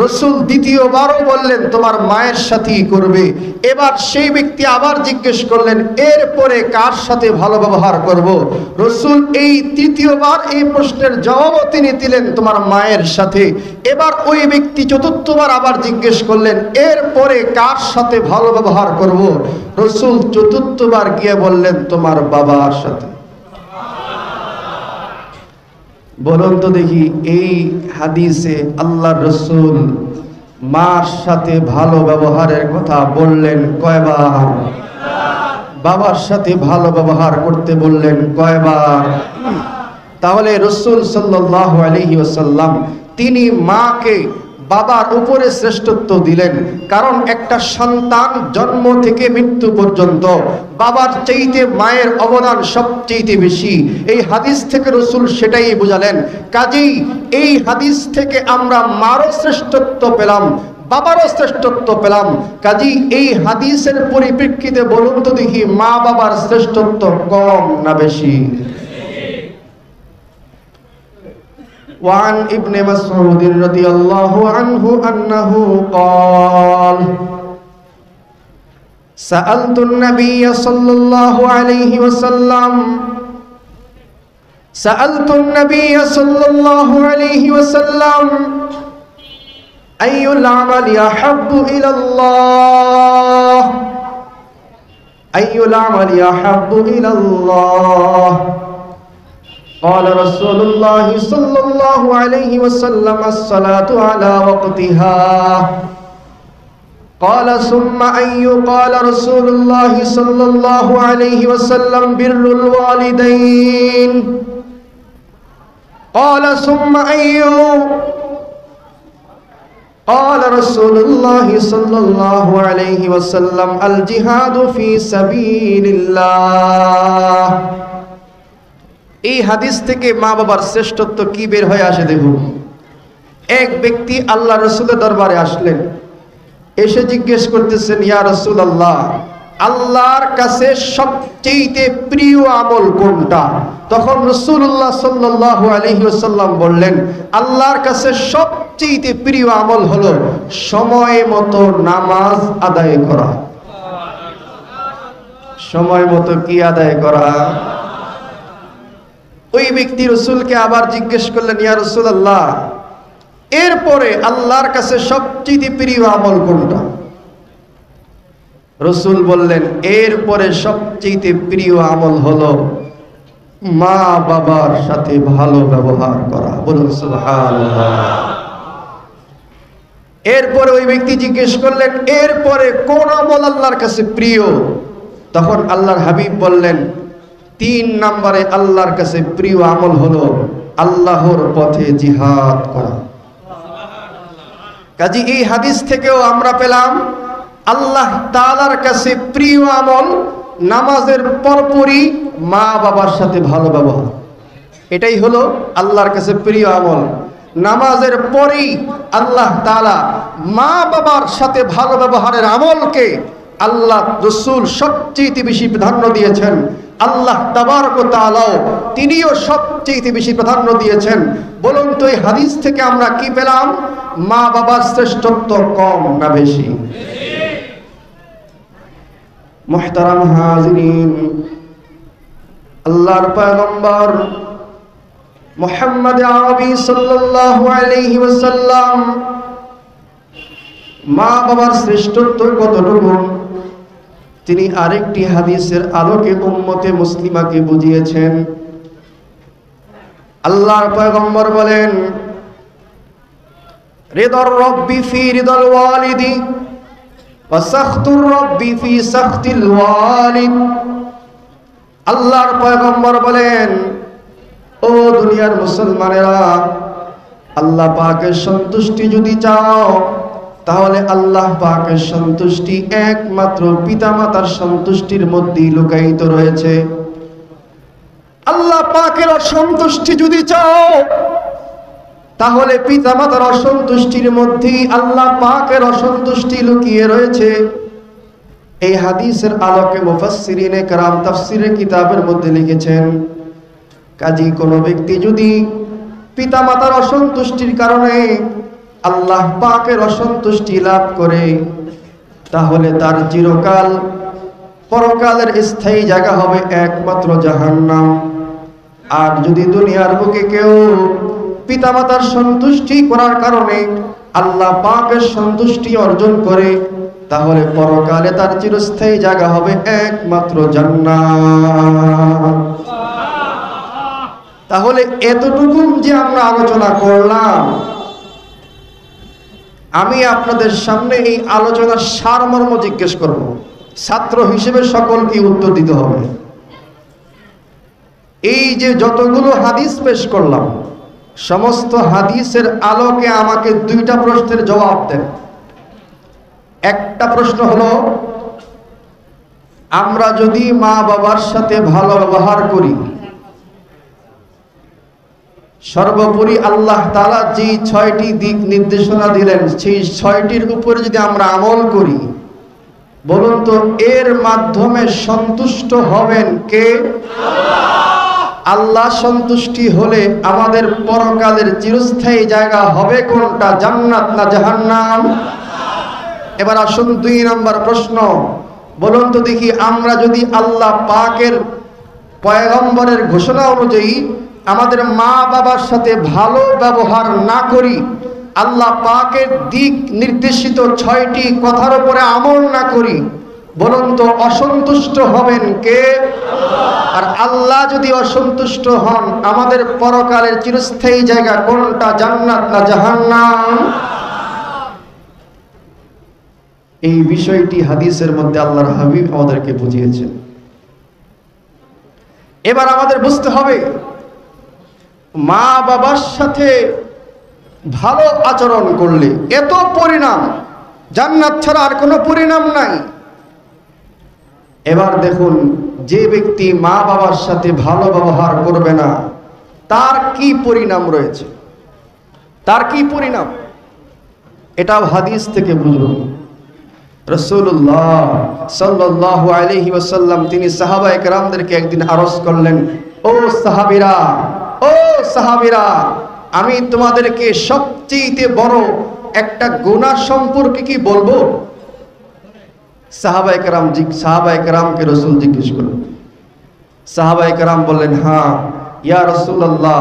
রাসূল দ্বিতীয়বারও বললেন, তোমার মায়ের সাথেই করবে। এবার সেই ব্যক্তি আবার জিজ্ঞেস করলেন, এরপরে কার সাথে ভালো ব্যবহার করব? রাসূল এই তৃতীয়বার এই প্রশ্নের জবাবও তিনি দিলেন, তোমার মায়ের সাথে। এবার ওই ব্যক্তি চতুর্থবার আবার জিজ্ঞেস করলেন, এরপরে কার সাথে ভালো ব্যবহার করব? রাসূল চতুর্থবার গিয়ে বললেন, তোমার বাবার সাথে। বলুন তো দেখি, এই হাদিসে আল্লাহর রাসূল মার সাথে ভালো ব্যবহারের কথা বললেন কয়বার? বাবার সাথে ভালো ব্যবহার করতে বললেন কয়বার? তাহলে রাসূল সাল্লাল্লাহু আলাইহি ওয়াসাল্লাম তিনি মাকে বাবার উপরে শ্রেষ্ঠত্ব দিলেন। কারণ একটা সন্তান জন্ম থেকে মৃত্যু পর্যন্ত বাবার চাইতে মায়ের অবদান সবচেয়ে বেশি। এই হাদিস থেকে রাসূল সেটাই বুঝালেন। কাজেই এই হাদিস থেকে আমরা মারও শ্রেষ্ঠত্ব পেলাম, বাবারও শ্রেষ্ঠত্ব পেলাম। কাজেই এই হাদিসের পরিপ্রেক্ষিতে বলুন তো দেখি, মা বাবার শ্রেষ্ঠত্ব কম না বেশি? وعن ابن مسعود رضي الله عنه أنه قال سألت النبي صلى الله عليه وسلم أي العمل أحب إلى الله أي العمل أحب إلى الله قال رسول الله صلى الله عليه وسلم الصلاة على وقتها قال ثم أي قال رسول الله صلى الله عليه وسلم بر الوالدين قال ثم أي قال رسول الله صلى الله عليه وسلم الجهاد في سبيل الله এই হাদিস থেকে মা বাবার শ্রেষ্ঠত্ব কি বের হয়ে আসে দেখুন। এক ব্যক্তি আল্লাহ রাসূলের দরবারে আসলেন, এসে জিজ্ঞেস করতেছেন, ইয়া রাসূলুল্লাহ, আল্লাহর কাছে সবচেয়ে প্রিয় আমল কোনটা? তখন রাসূলুল্লাহ সাল্লাল্লাহু আলাইহি ওয়াসাল্লাম বললেন, আল্লাহর কাছে সবচেয়ে প্রিয় আমল হলো সময় মতো নামাজ আদায় করা। সময় মতো কি আদায় করা? ওই ব্যক্তি রাসূলকে আবার জিজ্ঞেস করলেন, ইয়া রাসূলুল্লাহ, এরপরে আল্লাহর কাছে সবচেয়ে প্রিয় আমল কোনটা? রাসূল বললেন, এরপরে সবচেয়ে প্রিয় আমল হলো মা বাবার সাথে ভালো ব্যবহার করা। বলুন সুবহানাল্লাহ। এরপরে ওই ব্যক্তি জিজ্ঞেস করলেন, এরপরে কোন আমল আল্লাহর কাছে প্রিয়? তখন আল্লাহর হাবিব বললেন, 3 নম্বরে আল্লাহর কাছে প্রিয় আমল হলো আল্লাহর পথে জিহাদ করা। কাজী এই হাদিস থেকেও আমরা পেলাম আল্লাহ তাআলার কাছে প্রিয় আমল নামাজের পরপরই মা বাবার সাথে ভালো ব্যবহার। এটাই হলো আল্লাহর কাছে প্রিয় আমল। নামাজের পরেই আল্লাহ তাআলা মা বাবার সাথে ভালো ব্যবহারের আমলকে আল্লাহ রাসূল সবচেয়ে বেশি প্রাধান্য দিয়েছেন। আল্লাহ তাবারক ওয়া তাআলা তিনিও সবচেয়ে বেশি প্রাধান্য দিয়েছেন। বলুন তো এই হাদিস থেকে আমরা কি পেলাম? মা বাবার শ্রেষ্ঠত্ব কম না বেশি? মুহতারাম হাজিরিন, আল্লাহর পয়গম্বর মুহাম্মদ আরবি সাল্লাল্লাহু আলাইহি ওয়াসাল্লাম মা বাবার শ্রেষ্ঠত্ব কতটুকু তিনি আরেকটি হাদিসের আলোকে উম্মতে মুসলিমাকে বুঝিয়েছেন। আল্লাহর পয়গম্বর বলেন, রিদার রাব্বি ফি রিদাল ওয়ালিদি ওয়া সাখতুর রাব্বি ফি সাখতিল ওয়ালিদ। আল্লাহর পয়গম্বর বলেন, ও দুনিয়ার মুসলমানেরা, আল্লাহ পাকের সন্তুষ্টি যদি চাও তাহলে আল্লাহ পাকের সন্তুষ্টি একমাত্র পিতামাতার সন্তুষ্টির মধ্যেই লুকায়িত রয়েছে। আল্লাহ পাকের অসন্তুষ্টি যদি চাও, তাহলে পিতামাতার অসন্তুষ্টির মধ্যেই আল্লাহ পাকের অসন্তুষ্টি লুকিয়ে রয়েছে। এই হাদিসের আলোকে মুফাসসিরিনে কেরাম তাফসীরের কিতাবের মধ্যে লিখেছেন, কাজী কোনো ব্যক্তি যদি পিতামাতার অসন্তুষ্টির কারণে আল্লাহ পাকের অসন্তুষ্টি লাভ করে, তাহলে তার চিরকাল পরকালের স্থায়ী জায়গা হবে একমাত্র জাহান্নাম। আর যদি দুনিয়ার বুকে কেউ পিতামাতার সন্তুষ্টি করার কারণে আল্লাহ পাকের সন্তুষ্টি অর্জন করে, তাহলে পরকালে তার চিরস্থায়ী জায়গা হবে একমাত্র জান্নাত। তাহলে এতটুকু যে আমরা আলোচনা করলাম, আমি আপনাদের সামনে এই আলোচনার সারমর্ম জিজ্ঞেস করব, ছাত্র হিসেবে সকলকে উত্তর দিতে হবে। এই যে যতগুলো হাদিস পেশ করলাম, সমস্ত হাদিসের আলোকে আমাকে দুইটা প্রশ্নের জবাব দেন। একটা প্রশ্ন হলো, আমরা যদি মা বাবার সাথে ভালো ব্যবহার করি, সর্বোপরি আল্লাহ তাআলা যে 6টি দিক নির্দেশনা দিলেন, সেই 6টির উপরে যদি আমরা আমল করি, বলুন তো এর মাধ্যমে সন্তুষ্ট হবেন কে? আল্লাহ সন্তুষ্টি হলে আমাদের পরকালের চিরস্থায়ী জায়গা হবে কোনটা, জান্নাত না জাহান্নাম? এবার আসুন 2 নম্বর প্রশ্ন, বলুন তো দেখি, আমরা যদি আল্লাহ পাকের পয়গম্বরের ঘোষণা অনুযায়ী আমাদের মা বাবার সাথে ভালো ব্যবহার না করি, আল্লাহ পাকের দিক নির্দেশিত 6টি কথার উপরে আমল না করি, বলুন তো অসন্তুষ্ট হবেন কে? আর আল্লাহ যদি অসন্তুষ্ট হন, আমাদের পরকালের চিরস্থায়ী জায়গা কোনটা, জান্নাত না জাহান্নাম? এই বিষয়টি হাদিসের মধ্যে আল্লাহর হাবিব আমাদেরকে বুঝিয়েছেন। এবার আমাদের বুঝতে হবে, মা বাবার সাথে ভালো আচরণ করলে এত পরিণাম, জান্নাত ছাড়া আর কোনো পরিণাম নাই। এবার দেখুন, যে ব্যক্তি মা বাবার সাথে ভালো ব্যবহার করবে না, তার কি পরিণাম রয়েছে, তার কি পরিণাম, এটাও হাদিস থেকে বুঝুন। রাসূলুল্লাহ সাল্লাল্লাহু আলাইহি ওয়াসাল্লাম তিনি সাহাবায়ে কেরামদেরকে একদিন আরজ করলেন, ও সাহাবীরা, ও সাহাবীরা, আমি তোমাদেরকে সবচেয়ে বড় একটা গুনাহ সম্পর্কে কি বলবো? সাহাবায়ে কেরামকে রাসূল জিজ্ঞেস করলেন। সাহাবায়ে কেরাম বললেন, হ্যাঁ ইয়া রাসূলুল্লাহ,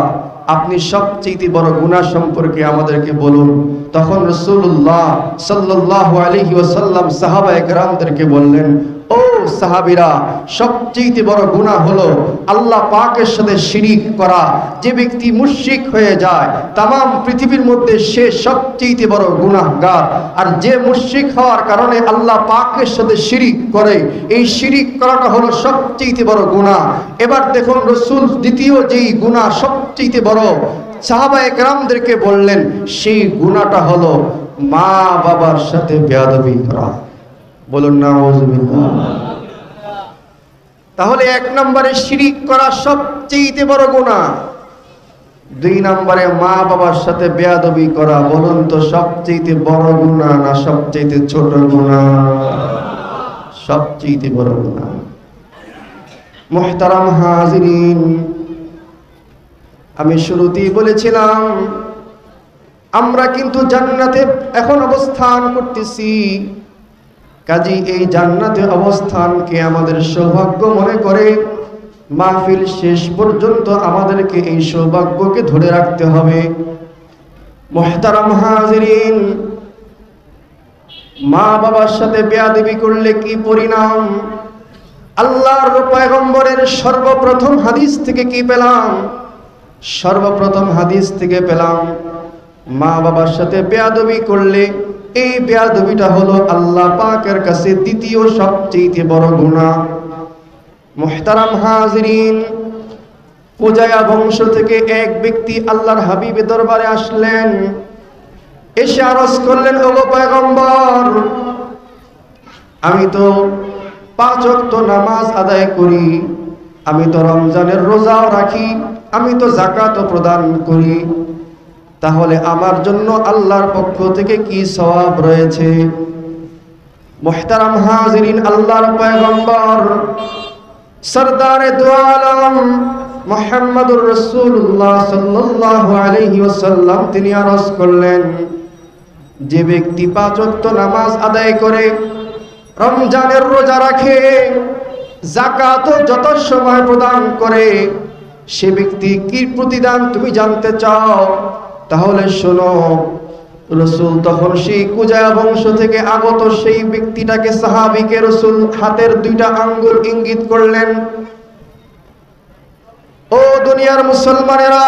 আপনি সবচেয়ে বড় গুনাহ সম্পর্কে আমাদেরকে বলুন। তখন রাসূলুল্লাহ সাল্লাল্লাহু আলাইহি ওয়াসাল্লাম সাহাবায়ে কেরামদেরকে বললেন, ও সাহাবীরা, সবচেয়ে বড় গুনাহ হলো আল্লাহ পাকের সাথে শিরিক করা। যে ব্যক্তি মুশরিক হয়ে যায়, তাম পৃথিবীর মধ্যে সে সবচেয়ে বড় গুনাহগার। আর যে মুশরিক হওয়ার কারণে আল্লাহ পাকের সাথে শিরিক করে, এই শিরিক করাটা হলো সবচেয়ে বড় গুনাহ। এবার দেখুন, রাসূল দ্বিতীয় যেই গুনাহ সবচেয়ে বড় সাহাবায়ে কেরামদেরকে বললেন, সেই গুনাহটা হলো মা বাবার সাথে বেয়াদবি করা। বলুন নাউযুবিল্লাহ। তাহলে 1 নম্বরে শিরিক করা সবচেয়ে বড় গুনাহ, 2 নম্বরে মা বাবার সাথে বেয়াদবি করা। বলুন তো সবচেয়ে বড় গুনাহ না সবচেয়ে ছোট গুনাহ? সবচেয়ে বড় গুনাহ। মুহতারাম হাজিরিন, আমি শুরুতেই বলেছিলাম, আমরা কিন্তু জান্নাতে এখন অবস্থান করতেছি। কাজী এই জান্নাতে অবস্থানকে আমাদের সৌভাগ্য মনে করে মাহফিল শেষ পর্যন্ত আমাদেরকে এই সৌভাগ্যকে ধরে রাখতে হবে। মুহতারাম হাজিরিন, মা বাবার সাথে বেয়াদবি করলে কি পরিণাম? আল্লাহর পয়গম্বরের সর্বপ্রথম হাদিস থেকে কি পেলাম? সর্বপ্রথম হাদিস থেকে পেলাম, মা বাবার সাথে বেয়াদবি করলে এই বেয়াদবিটা হলো আল্লাহ পাকের কাছে দ্বিতীয় সবচেয়ে বড় গুনাহ। মুহতারাম হাজিরিন, কুজায়া বংশ থেকে এক ব্যক্তি আল্লাহর হাবিবের দরবারে আসলেন। এসে আরজ করলেন, ওগো পয়গম্বর, আমি তো 5 ওয়াক্ত নামাজ আদায় করি, আমি তো রমজানের রোজাও রাখি, আমি তো যাকাতও প্রদান করি, তাহলে আমার জন্য আল্লাহর পক্ষ থেকে কি সওয়াব রয়েছে? মুহতারাম হাজিরিন, আল্লাহর পয়গম্বর সরদারে দু আলম মুহাম্মদুর রাসূলুল্লাহ সাল্লাল্লাহু আলাইহি ওয়াসাল্লাম তিনি আরজ করলেন, যে ব্যক্তি 5 ওয়াক্ত নামাজ আদায় করে, রমজানের রোজা রাখে, যাকাতও যত সময় প্রদান করে, সে ব্যক্তি কি প্রতিদান তুমি জানতে চাও? তাহলে শোনো। রাসূল তখন সেই কুজা বংশ থেকে আগত সেই ব্যক্তিটাকে, সাহাবীকে রাসূল হাতের 2টা আঙ্গুল ইঙ্গিত করলেন। ও দুনিয়ার মুসলমানেরা,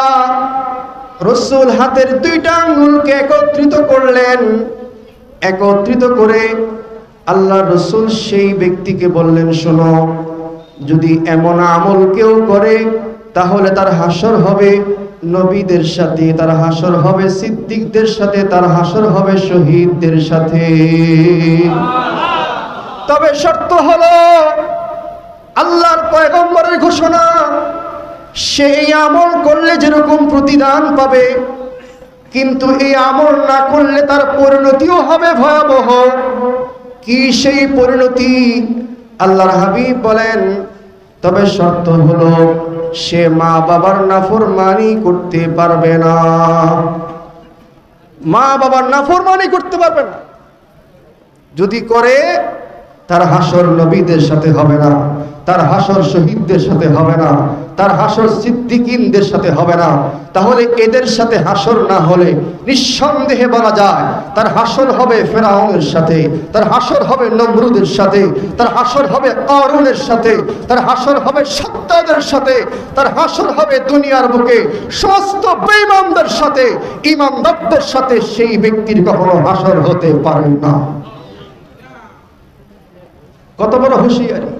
রাসূল হাতের 2টা আঙ্গুলকে একত্রিত করলেন। একত্রিত করে আল্লাহর রাসূল সেই ব্যক্তিকে বললেন, শোনো, যদি এমন আমল কেউ করে তাহলে তার হাসর হবে নবীদের সাথে, তার হাসর হবে সিদ্দিকদের সাথে, তার হাসর হবে শহীদদের সাথে। তবে শর্ত হলো, আল্লাহর পয়গম্বরের ঘোষণা, সেই আমল করলে যেরকম প্রতিদান পাবে, কিন্তু এই আমল না করলে তার পরিণতিও হবে ভয়াবহ। কি সেই পরিণতি? আল্লাহর হাবিব বলেন, তবে শর্ত হলো সে মা বাবার নাফরমানি করতে পারবে না। মা বাবার নাফরমানি করতে পারবে না। যদি করে, তার হাসর নবীদের সাথে হবে না, তার হাসর শহীদদের সাথে হবে না, তার হাসর সিদ্দিকিনদের সাথে হবে না। তাহলে এদের সাথে হাসর না হলে নিঃসন্দেহে বলা যায় তার হাসর হবে ফেরাউনের সাথে, তার হাসর হবে নমরুদের সাথে, তার হাসর হবে কারুনের সাথে, তার হাসর হবে সাদ্দাদের সাথে, তার হাসর হবে দুনিয়ার বুকে সমস্ত বেঈমানদের সাথে। ঈমানদারদের সাথে সেই ব্যক্তির কখনো হাসর হতে পারে না। কত বড় হুঁশিয়ারি!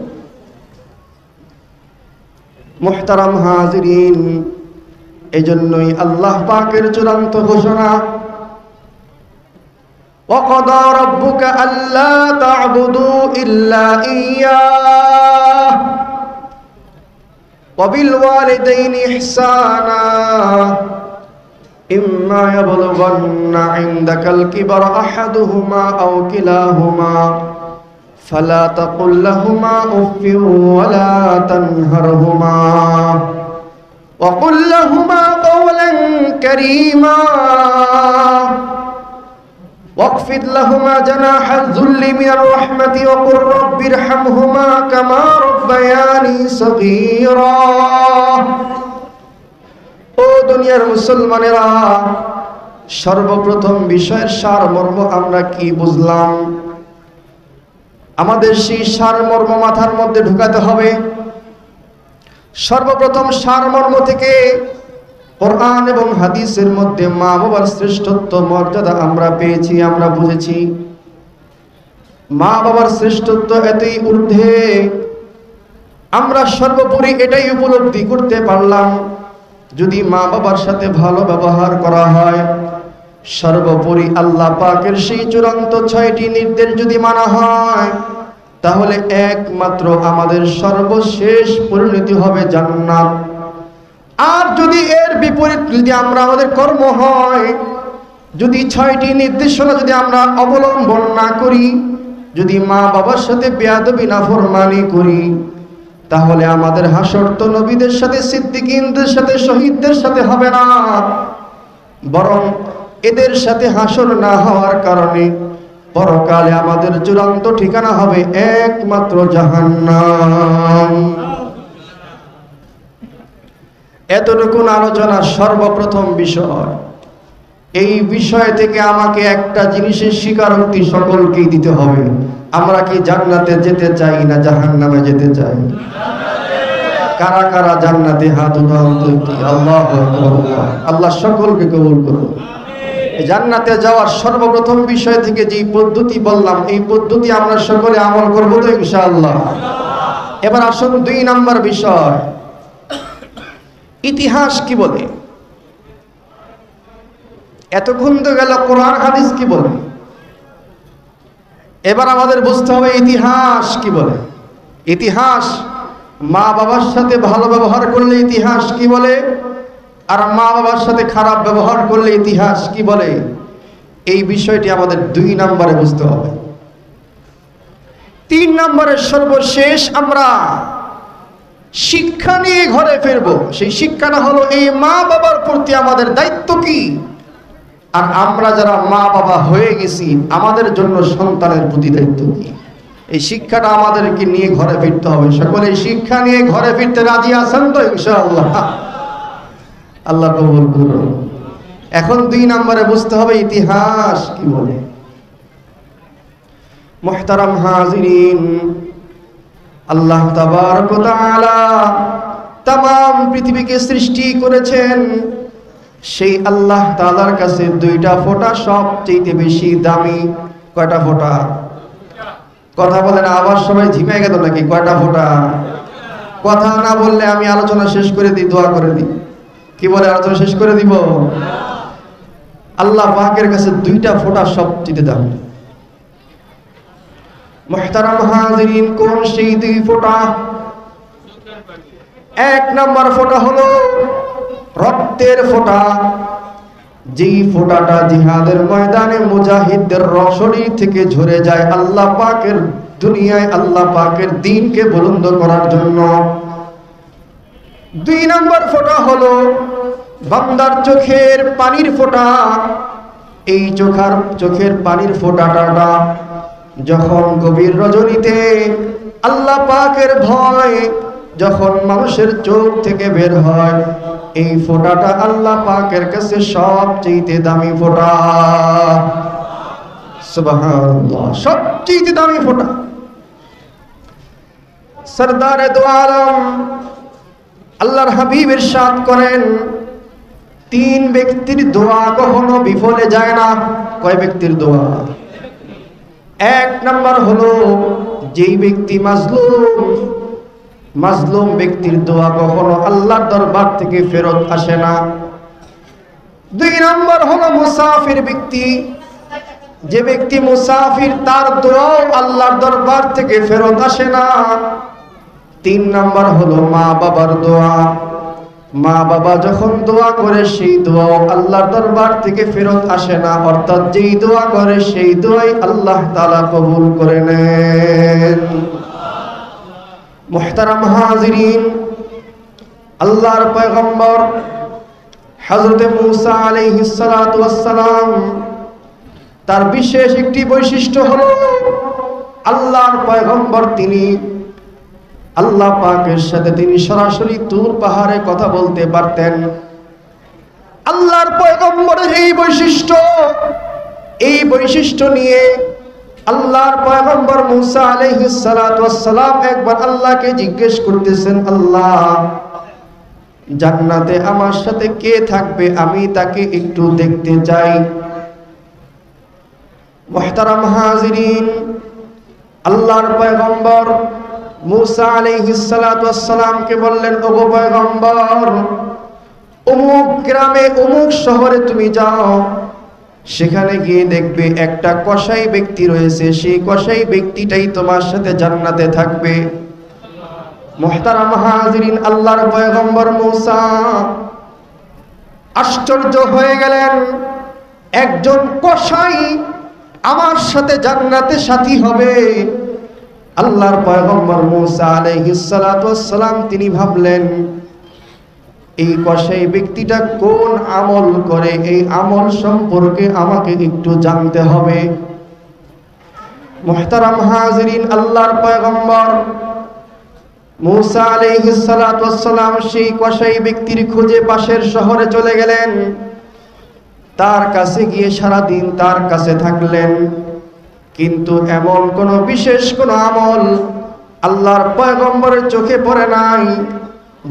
মুহতারাম হাজিরিন, এজন্যই আল্লাহ পাকের চূড়ান্ত ঘোষণা, ওয়াকাদা রাব্বুকা আল্লা তা'বুদু ইল্লা ইয়্যাহ ওয়া বিল ওয়ালিদাইনি ইহসানা ইম্মা ইয়াবলুগান্না ইনদাকাল কিবারা আহাদুহুমা আও কিলাহুমা فلا تقل لهما أف ولا تنهرهما وقل لهما قولا كريما واخفض لهما جناح الذل من الرحمة وقل رب ارحمهما كما ربياني صغيرا। ও দুনিয়ার মুসলমানেরা, সর্বপ্রথম বিষয়ের সারমর্ম আমরা কি বুঝলাম? আমাদের সেই সারমর্ম মাথার মধ্যে ঢুকাতে হবে। সর্বপ্রথম সারমর্ম থেকে কোরআন এবং হাদিসের মধ্যে মা বাবার শ্রেষ্ঠত্ব মর্যাদা আমরা পেয়েছি, আমরা বুঝেছি। মা বাবার শ্রেষ্ঠত্ব এতই ঊর্ধ্বে, আমরা সর্বোপরি এটাই উপলব্ধি করতে পারলাম, যদি মা বাবার সাথে ভালো ব্যবহার করা হয়, সর্বোপরি আল্লাহ পাকের সেই চূড়ান্ত 6টি নির্দেশ যদি মানা হয়, তাহলে একমাত্র আমাদের সর্বশেষ পরিণতি হবে জান্নাত। আর যদি এর বিপরীত যদি আমরা আমাদের কর্ম হয়, যদি 6টি নির্দেশনা যদি আমরা অবলম্বন না করি, যদি মা বাবার সাথে বেয়াদবি নাফরমানি করি, তাহলে আমাদের হাসর তো নবীদের সাথে, সিদ্দিকিনদের সাথে, শহীদদের সাথে হবে না, বরং এদের সাথে হাসর না হওয়ার কারণে পরকালে আমাদের চূড়ান্ত ঠিকানা হবে একমাত্র জাহান্নাম। এতটুকু আলোচনা সর্বপ্রথম বিষয়। এই বিষয় থেকে আমাকে একটা জিনিসের স্বীকারোক্তি সকলকেই দিতে হবে, আমরা কি জান্নাতে যেতে চাই না জাহান্নামে যেতে চাই? কারা কারা জান্নাতে হাত উঠান তো। আল্লাহু আকবার। আল্লাহ সকলকে কবুল করুন। জান্নাতে যাওয়ার সর্বপ্রথম বিষয় থেকে যে পদ্ধতি বললাম, এই পদ্ধতি আমরা সকলে আমল করব তো ইনশাআল্লাহ। এবার আসুন 2 নাম্বার বিষয়, ইতিহাস কি বলে। এতক্ষণ তো গেল কোরআন হাদিস কি বলে, এবার আমাদের বুঝতে হবে ইতিহাস কি বলে। ইতিহাস মা বাবার সাথে ভালো ব্যবহার করলে ইতিহাস কি বলে, আর মা বাবার সাথে খারাপ ব্যবহার করলে ইতিহাস কি বলে, এই বিষয়টি আমাদের 2 নম্বরে বুঝতে হবে। 3 নম্বরের সর্বশেষ আমরা শিক্ষা নিয়ে ঘরে ফিরবো। সেই শিক্ষাটা হলো এই মা বাবার প্রতি আমাদের দায়িত্ব কি, আর আমরা যারা মা বাবা হয়ে গেছি আমাদের জন্য সন্তানের প্রতি দায়িত্ব কি। এই শিক্ষাটা আমাদেরকে নিয়ে ঘরে ফিরতে হবে। সকলে শিক্ষা নিয়ে ঘরে ফিরতে রাজি আছেন তো ইনশাআল্লাহ? আল্লাহ কবুল করুন। এখন 2 নম্বরে বুঝতে হবে ইতিহাস কি বলে। মুহতারাম হাজিরিন, আল্লাহ তাবারক ওয়া তাআলা तमाम পৃথিবীকে সৃষ্টি করেছেন। সেই আল্লাহ তাআলার কাছে 2টা ফোঁটা সবচেয়ে বেশি দামি। কয়টা ফোঁটা? কথা বলেন, আবার সবাই ঝিমে গেল নাকি? কয়টা ফোঁটা? কথা না বললে আমি আলোচনা শেষ করে দিই, দোয়া করে দিই। কি বলে আলোচনা শেষ করে দিব? আল্লাহ পাকের কাছে 2টা ফোঁটা সবচেয়ে দামি। মুহতারাম হাজিরিন, কোন সেই 2 ফোঁটা? 1 নম্বর ফোঁটা হলো রক্তের ফোঁটা। যেই ফোঁটাটা জিহাদের ময়দানে মুজাহিদদের রশরি থেকে ঝরে যায় আল্লাহ পাকের দুনিয়ায় আল্লাহ পাকের দ্বীনকে বুলন্দ করার জন্য। 2 নম্বর ফোঁটা হলো বান্দার চোখের পানির ফোঁটা। এই চোখের পানির ফোঁটাটা যখন গভীর রজনীতে আল্লাহ পাকের ভয় যখন মানুষের চোখ থেকে বের হয়, এই ফোঁটাটা আল্লাহ পাকের কাছে সবচেয়ে দামি ফোঁটা। সুবহানাল্লাহ, সবচেয়ে দামি ফোঁটা। সরদারে দো আলম আল্লাহর হাবিব ইরশাদ করেন, 3 ব্যক্তির দোয়া কখনো বিফলে যায় না। কয় ব্যক্তির দোয়া? 1 নম্বর হলো যেই ব্যক্তি মাজলুম ব্যক্তির দোয়া কখনো আল্লাহর দরবার থেকে ফেরত আসে না। 2 নম্বর হলো মুসাফির ব্যক্তি। যে ব্যক্তি মুসাফির তার দোয়াও আল্লাহর দরবার থেকে ফেরত আসে না। 3 নম্বর হলো মা বাবার দোয়া। মা বাবা যখন দোয়া করে সেই দোয়াও আল্লাহর দরবার থেকে ফেরত আসে না, অর্থাৎ যেই দোয়া করে সেই দোয়াই আল্লাহ তাআলা কবুল করে নেন। মুহতারাম হাজিরিন, আল্লাহর পয়গম্বর হযরত মুসা আলাইহিস সালাতু ওয়াস সালাম, তার বিশেষ একটি বৈশিষ্ট্য হলো আল্লাহর পয়গম্বর তিনি আল্লাহ পাকের সাথে তিনি সরাসরি তুর পাহাড়ে কথা বলতে পারতেন। আল্লাহর পয়গম্বরের এই বৈশিষ্ট্য নিয়ে আল্লাহর পয়গম্বর মুসা আলাইহিস সালাতু ওয়াস সালাম একবার আল্লাহকে জিজ্ঞেস করতেছেন, আল্লাহ, জান্নাতে আমার সাথে কে থাকবে? আমি তাকে একটু দেখতে চাই। মুহতারাম হাজিরিন, আল্লাহর পয়গম্বর মুসা আলাইহিস সালাতু ওয়াস সালামকে বললেন, ওগো পয়গম্বর, অমুক গ্রামে অমুক শহরে তুমি যাও, সেখানে গিয়ে দেখবে একটা কসাই ব্যক্তি রয়েছে, সেই কসাই ব্যক্তিটাই তোমার সাথে জান্নাতে থাকবে। মুহতারাম হাজিরিন, আল্লাহর পয়গম্বর মুসা আশ্চর্য হয়ে গেলেন, একজন কসাই আমার সাথে জান্নাতে সাথী হবে। আল্লাহর পয়গম্বর মুসা আলাইহিস সালাতু ওয়াস সালাম তিনি ভাবলেন, এই কসাই ব্যক্তিটা কোন আমল করে, এই আমল সম্পর্কে আমাকে একটু জানতে হবে। মুহতারাম হাজিরিন, আল্লাহর পয়গম্বর মুসা আলাইহিস সালাতু ওয়াস সালাম সেই কসাই ব্যক্তির খোঁজে পাশের শহরে চলে গেলেন। তার কাছে গিয়ে সারাদিন তার কাছে থাকলেন, কিন্তু এমন কোন বিশেষ কোন আমল আল্লাহর পয়গম্বরের চোখে পড়ে নাই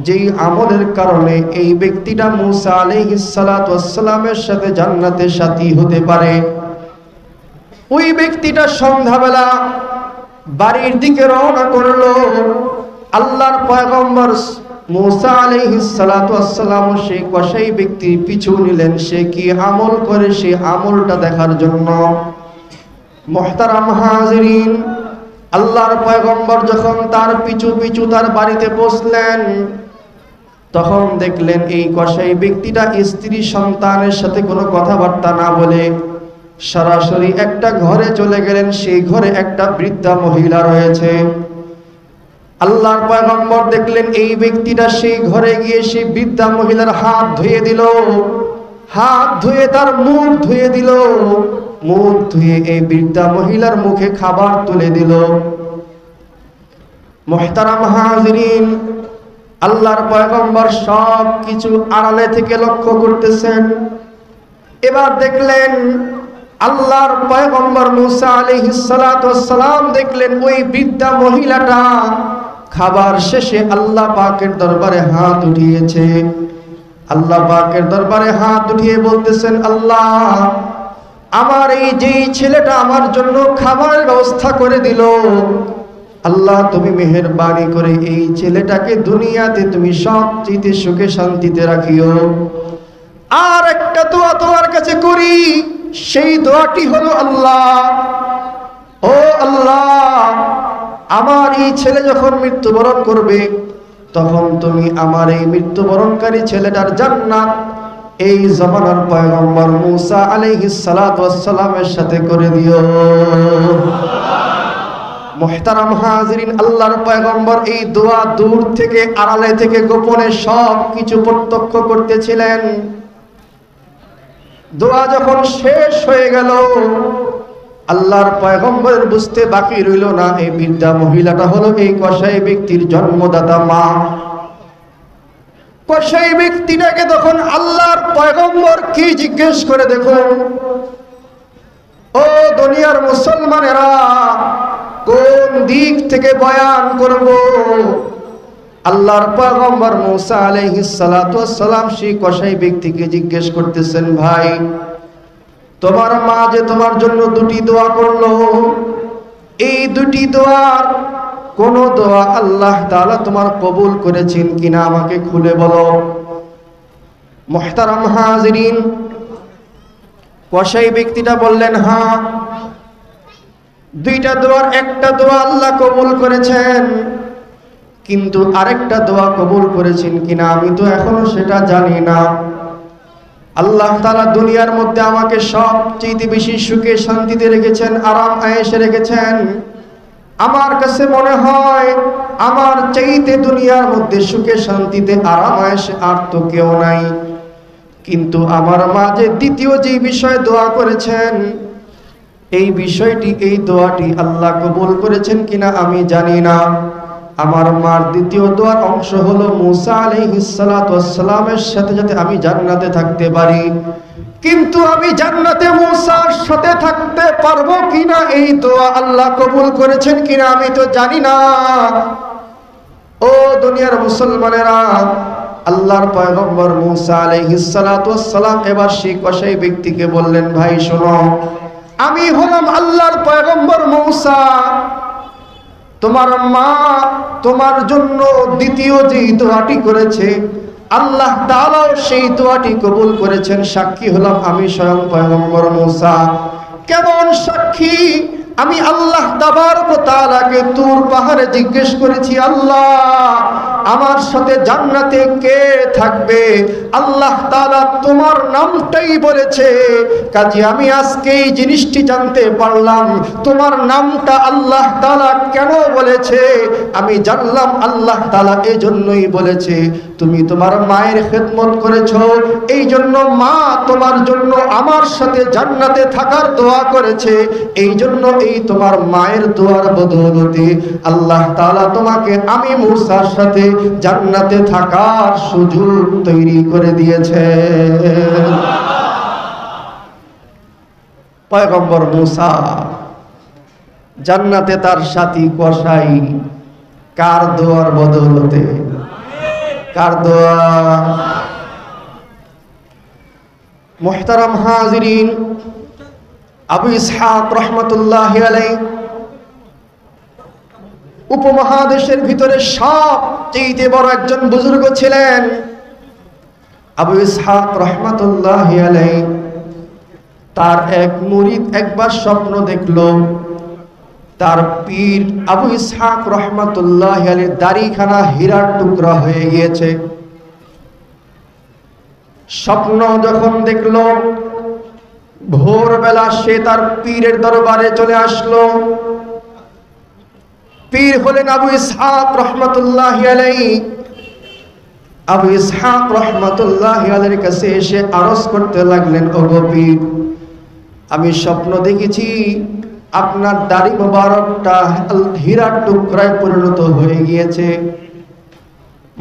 যেই আমলের কারণে এই ব্যক্তিটা মুসা আলাইহিস সালাতু ওয়াস সালামের সাথে জান্নাতে সাথী হতে পারে। ওই ব্যক্তিটা সন্ধ্যাবেলা বাড়ির দিকে রওনা করলো। আল্লাহর পয়গম্বর মুসা আলাইহিস সালাতু ওয়াস সালাম সেই কসাই ব্যক্তির পিছু নিলেন, সে কি আমল করে সেই আমলটা দেখার জন্য। মুহতারাম হাজিরিন, আল্লাহর পয়গম্বর যখন তার পিছু পিছু তার বাড়িতে পৌঁছলেন, তখন দেখলেন এই কসাই ব্যক্তিটা স্ত্রী সন্তানের সাথে কোনো কথাবার্তা না বলে সরাসরি একটা ঘরে চলে গেলেন। সেই ঘরে একটা বৃদ্ধা মহিলা রয়েছে। আল্লাহর পয়গম্বর দেখলেন এই ব্যক্তিটা সেই ঘরে গিয়ে সেই বৃদ্ধা মহিলার হাত ধুয়ে দিল, হাত ধুয়ে তার মুখ ধুয়ে দিল, মুখ ধুয়ে এই বৃদ্ধা মহিলার মুখে খাবার তুলে দিল। মুহতারাম হাজিরিন, আল্লাহর পয়গম্বর সব কিছু আড়ালে থেকে লক্ষ্য করতেছেন। এবার দেখলেন আল্লাহর পয়গম্বর মুসা আলাইহিস সালাতু ওয়াস সালাম দেখলেন ওই বৃদ্ধা মহিলাটা খাবার শেষে আল্লাহ পাকের দরবারে হাত উঠিয়েছে। আল্লাহ পাকের দরবারে হাত উঠিয়ে বলতেছেন, আল্লাহ, আমার এই যেই ছেলেটা আমার জন্য খাবারের ব্যবস্থা করে দিল, আল্লাহ তুমি মেহেরবানি করে এই ছেলেটাকে দুনিয়াতে তুমি সবচেয়ে সুখে শান্তিতে রাখিও। আর একটা দোয়া তোমার কাছে করি, সেই দোয়াটি হলো, আল্লাহ, ও আল্লাহ, আমার এই ছেলে যখন মৃত্যুবরণ করবে তখন তুমি আমার এই মৃত্যুবরণকারী ছেলেটার জান্নাত এই জামানার পয়গম্বর মুসা আলাইহিস সালাতু ওয়াস সালামের সাথে করে দিও। মুহতারাম হাজিরিন, আল্লাহর পয়গম্বর এই দোয়া দূর থেকে আড়ালে থেকে গোপনে সব কিছু প্রত্যক্ষ করতেছিলেন। দোয়া যখন শেষ হয়ে গেল, আল্লাহর পয়গম্বরের বুঝতে বাকি রইল না এই বৃদ্ধা মহিলাটা হলো এই কসাই ব্যক্তির জন্মদাতা মা। কসাই ব্যক্তিটাকে তখন আল্লাহর পয়গম্বর কি জিজ্ঞেস করে, দেখুন ও দুনিয়ার মুসলমানেরা, কোন দিক থেকে বয়ান করব? আল্লাহর পয়গম্বর মুসা আলাইহিস সালাতু ওয়াস সালাম সেই কসাই ব্যক্তিকে জিজ্ঞেস করতেছেন, ভাই, তোমার মা যে তোমার জন্য দুটি দোয়া করলো, এই দুটি দোয়ার কোন দোয়া আল্লাহ তাআলা তোমার কবুল করেছেন কিনা আমাকে খুলে বলো। মুহতারাম হাজিরিন, কসাই ব্যক্তিটা বললেন, হ্যাঁ, দুইটা দোয়ার একটা দোয়া আল্লাহ কবুল করেছেন, কিন্তু আরেকটা দোয়া কবুল করেছেন কিনা আমি তো এখনো সেটা জানি না। আল্লাহ তাআলা দুনিয়ার মধ্যে আমাকে সবচেয়ে বেশি সুখে শান্তিতে রেখেছেন, আরাম আয়েশে রেখেছেন। আমার কাছে মনে হয় আমার চাইতে দুনিয়ার মধ্যে সুখে শান্তিতে আরাম আয়েশে আর তো কেউ নাই। কিন্তু আমার মা যে দ্বিতীয় যে বিষয়ে দোয়া করেছেন, এই বিষয়টি, এই দোয়াটি আল্লাহ কবুল করেছেন কিনা আমি জানি না। আমার মার দ্বিতীয় দোয়ার অংশ হলো মুসা আলাইহিস সালাতু ওয়াস সালামের সাথে যাতে আমি জান্নাতে থাকতে পারি, কিন্তু আমি জান্নাতে মুসার সাথে থাকতে পারবো কিনা এই দোয়া আল্লাহ কবুল করেছেন কিনা আমি তো জানি না। ও দুনিয়ার মুসলমানেরা, আল্লাহর পয়গম্বর মুসা আলাইহিস সালাতু ওয়াস সালাম এবার সেই কসাই ব্যক্তিকে বললেন, ভাই শোনো, আমি হলাম আল্লাহর পয়গম্বর মুসা, তোমার মা তোমার জন্য দ্বিতীয় যে দোয়াটি করেছে আল্লাহ তাআলা সেই দোয়াটি কবুল করেছেন, সাক্ষী হলাম আমি স্বয়ং পয়গম্বর মুসা। কেমন সাক্ষী? আমি আল্লাহ তাবারক ওয়া তাআলাকে তুর পাহাড়ে জিজ্ঞেস করেছি, আল্লাহ আমার সাথে জান্নাতে কে থাকবে? আল্লাহ তাআলা তোমার নামটাই বলেছে, কাজে আমি আজকে এই জিনিসটি জানতে পারলাম তোমার নামটা আল্লাহ তাআলা কেন বলেছে। আমি জানলাম আল্লাহ তাআলা এই জন্যই বলেছে তুমি তোমার মায়ের খেদমত করেছো, এই জন্য মা তোমার জন্য আমার সাথে জান্নাতে থাকার দোয়া করেছে, এই জন্য এই তোমার মায়ের দোয়ার বদৌলতে আল্লাহ তাআলা তোমাকে আমি মুসার সাথে জান্নাতে থাকার সুযোগ তৈরি করে দিয়েছে। পয়গম্বর মুসা জান্নাতে তার সাথী কসাই, কার দোয়ার বদৌলতে? কার দোয়া? মুহতারাম হাজিরিন, আবু ইসহাক রহমতুল্লাহি আলাইহি উপমহাদেশের ভিতরে সবচেয়ে বড় একজন বুজুর্গ ছিলেন। আবু ইসহাক রহমতুল্লাহি আলাইহি তার এক মুরিদ একবার স্বপ্ন দেখলো, তার পীর আবু ইসহাক রহমাতুল্লাহ আলাইহির দাড়িখানা হীরার টুকরা হয়ে গিয়েছে। স্বপ্ন যখন দেখলো, ভোরবেলা সে তার পীরের দরবারে চলে আসলো। পীর হলেন আবু ইসহাক রহমাতুল্লাহ আলাইহি। আবু ইসহাক রহমাতুল্লাহ আলাইহির কাছে এসে আরজ করতে লাগলেন, ওগো পীর, আমি স্বপ্ন দেখেছি আপনার দাড়ি মোবারকটা হীরার টুকরায় পরিণত হয়ে গিয়েছে।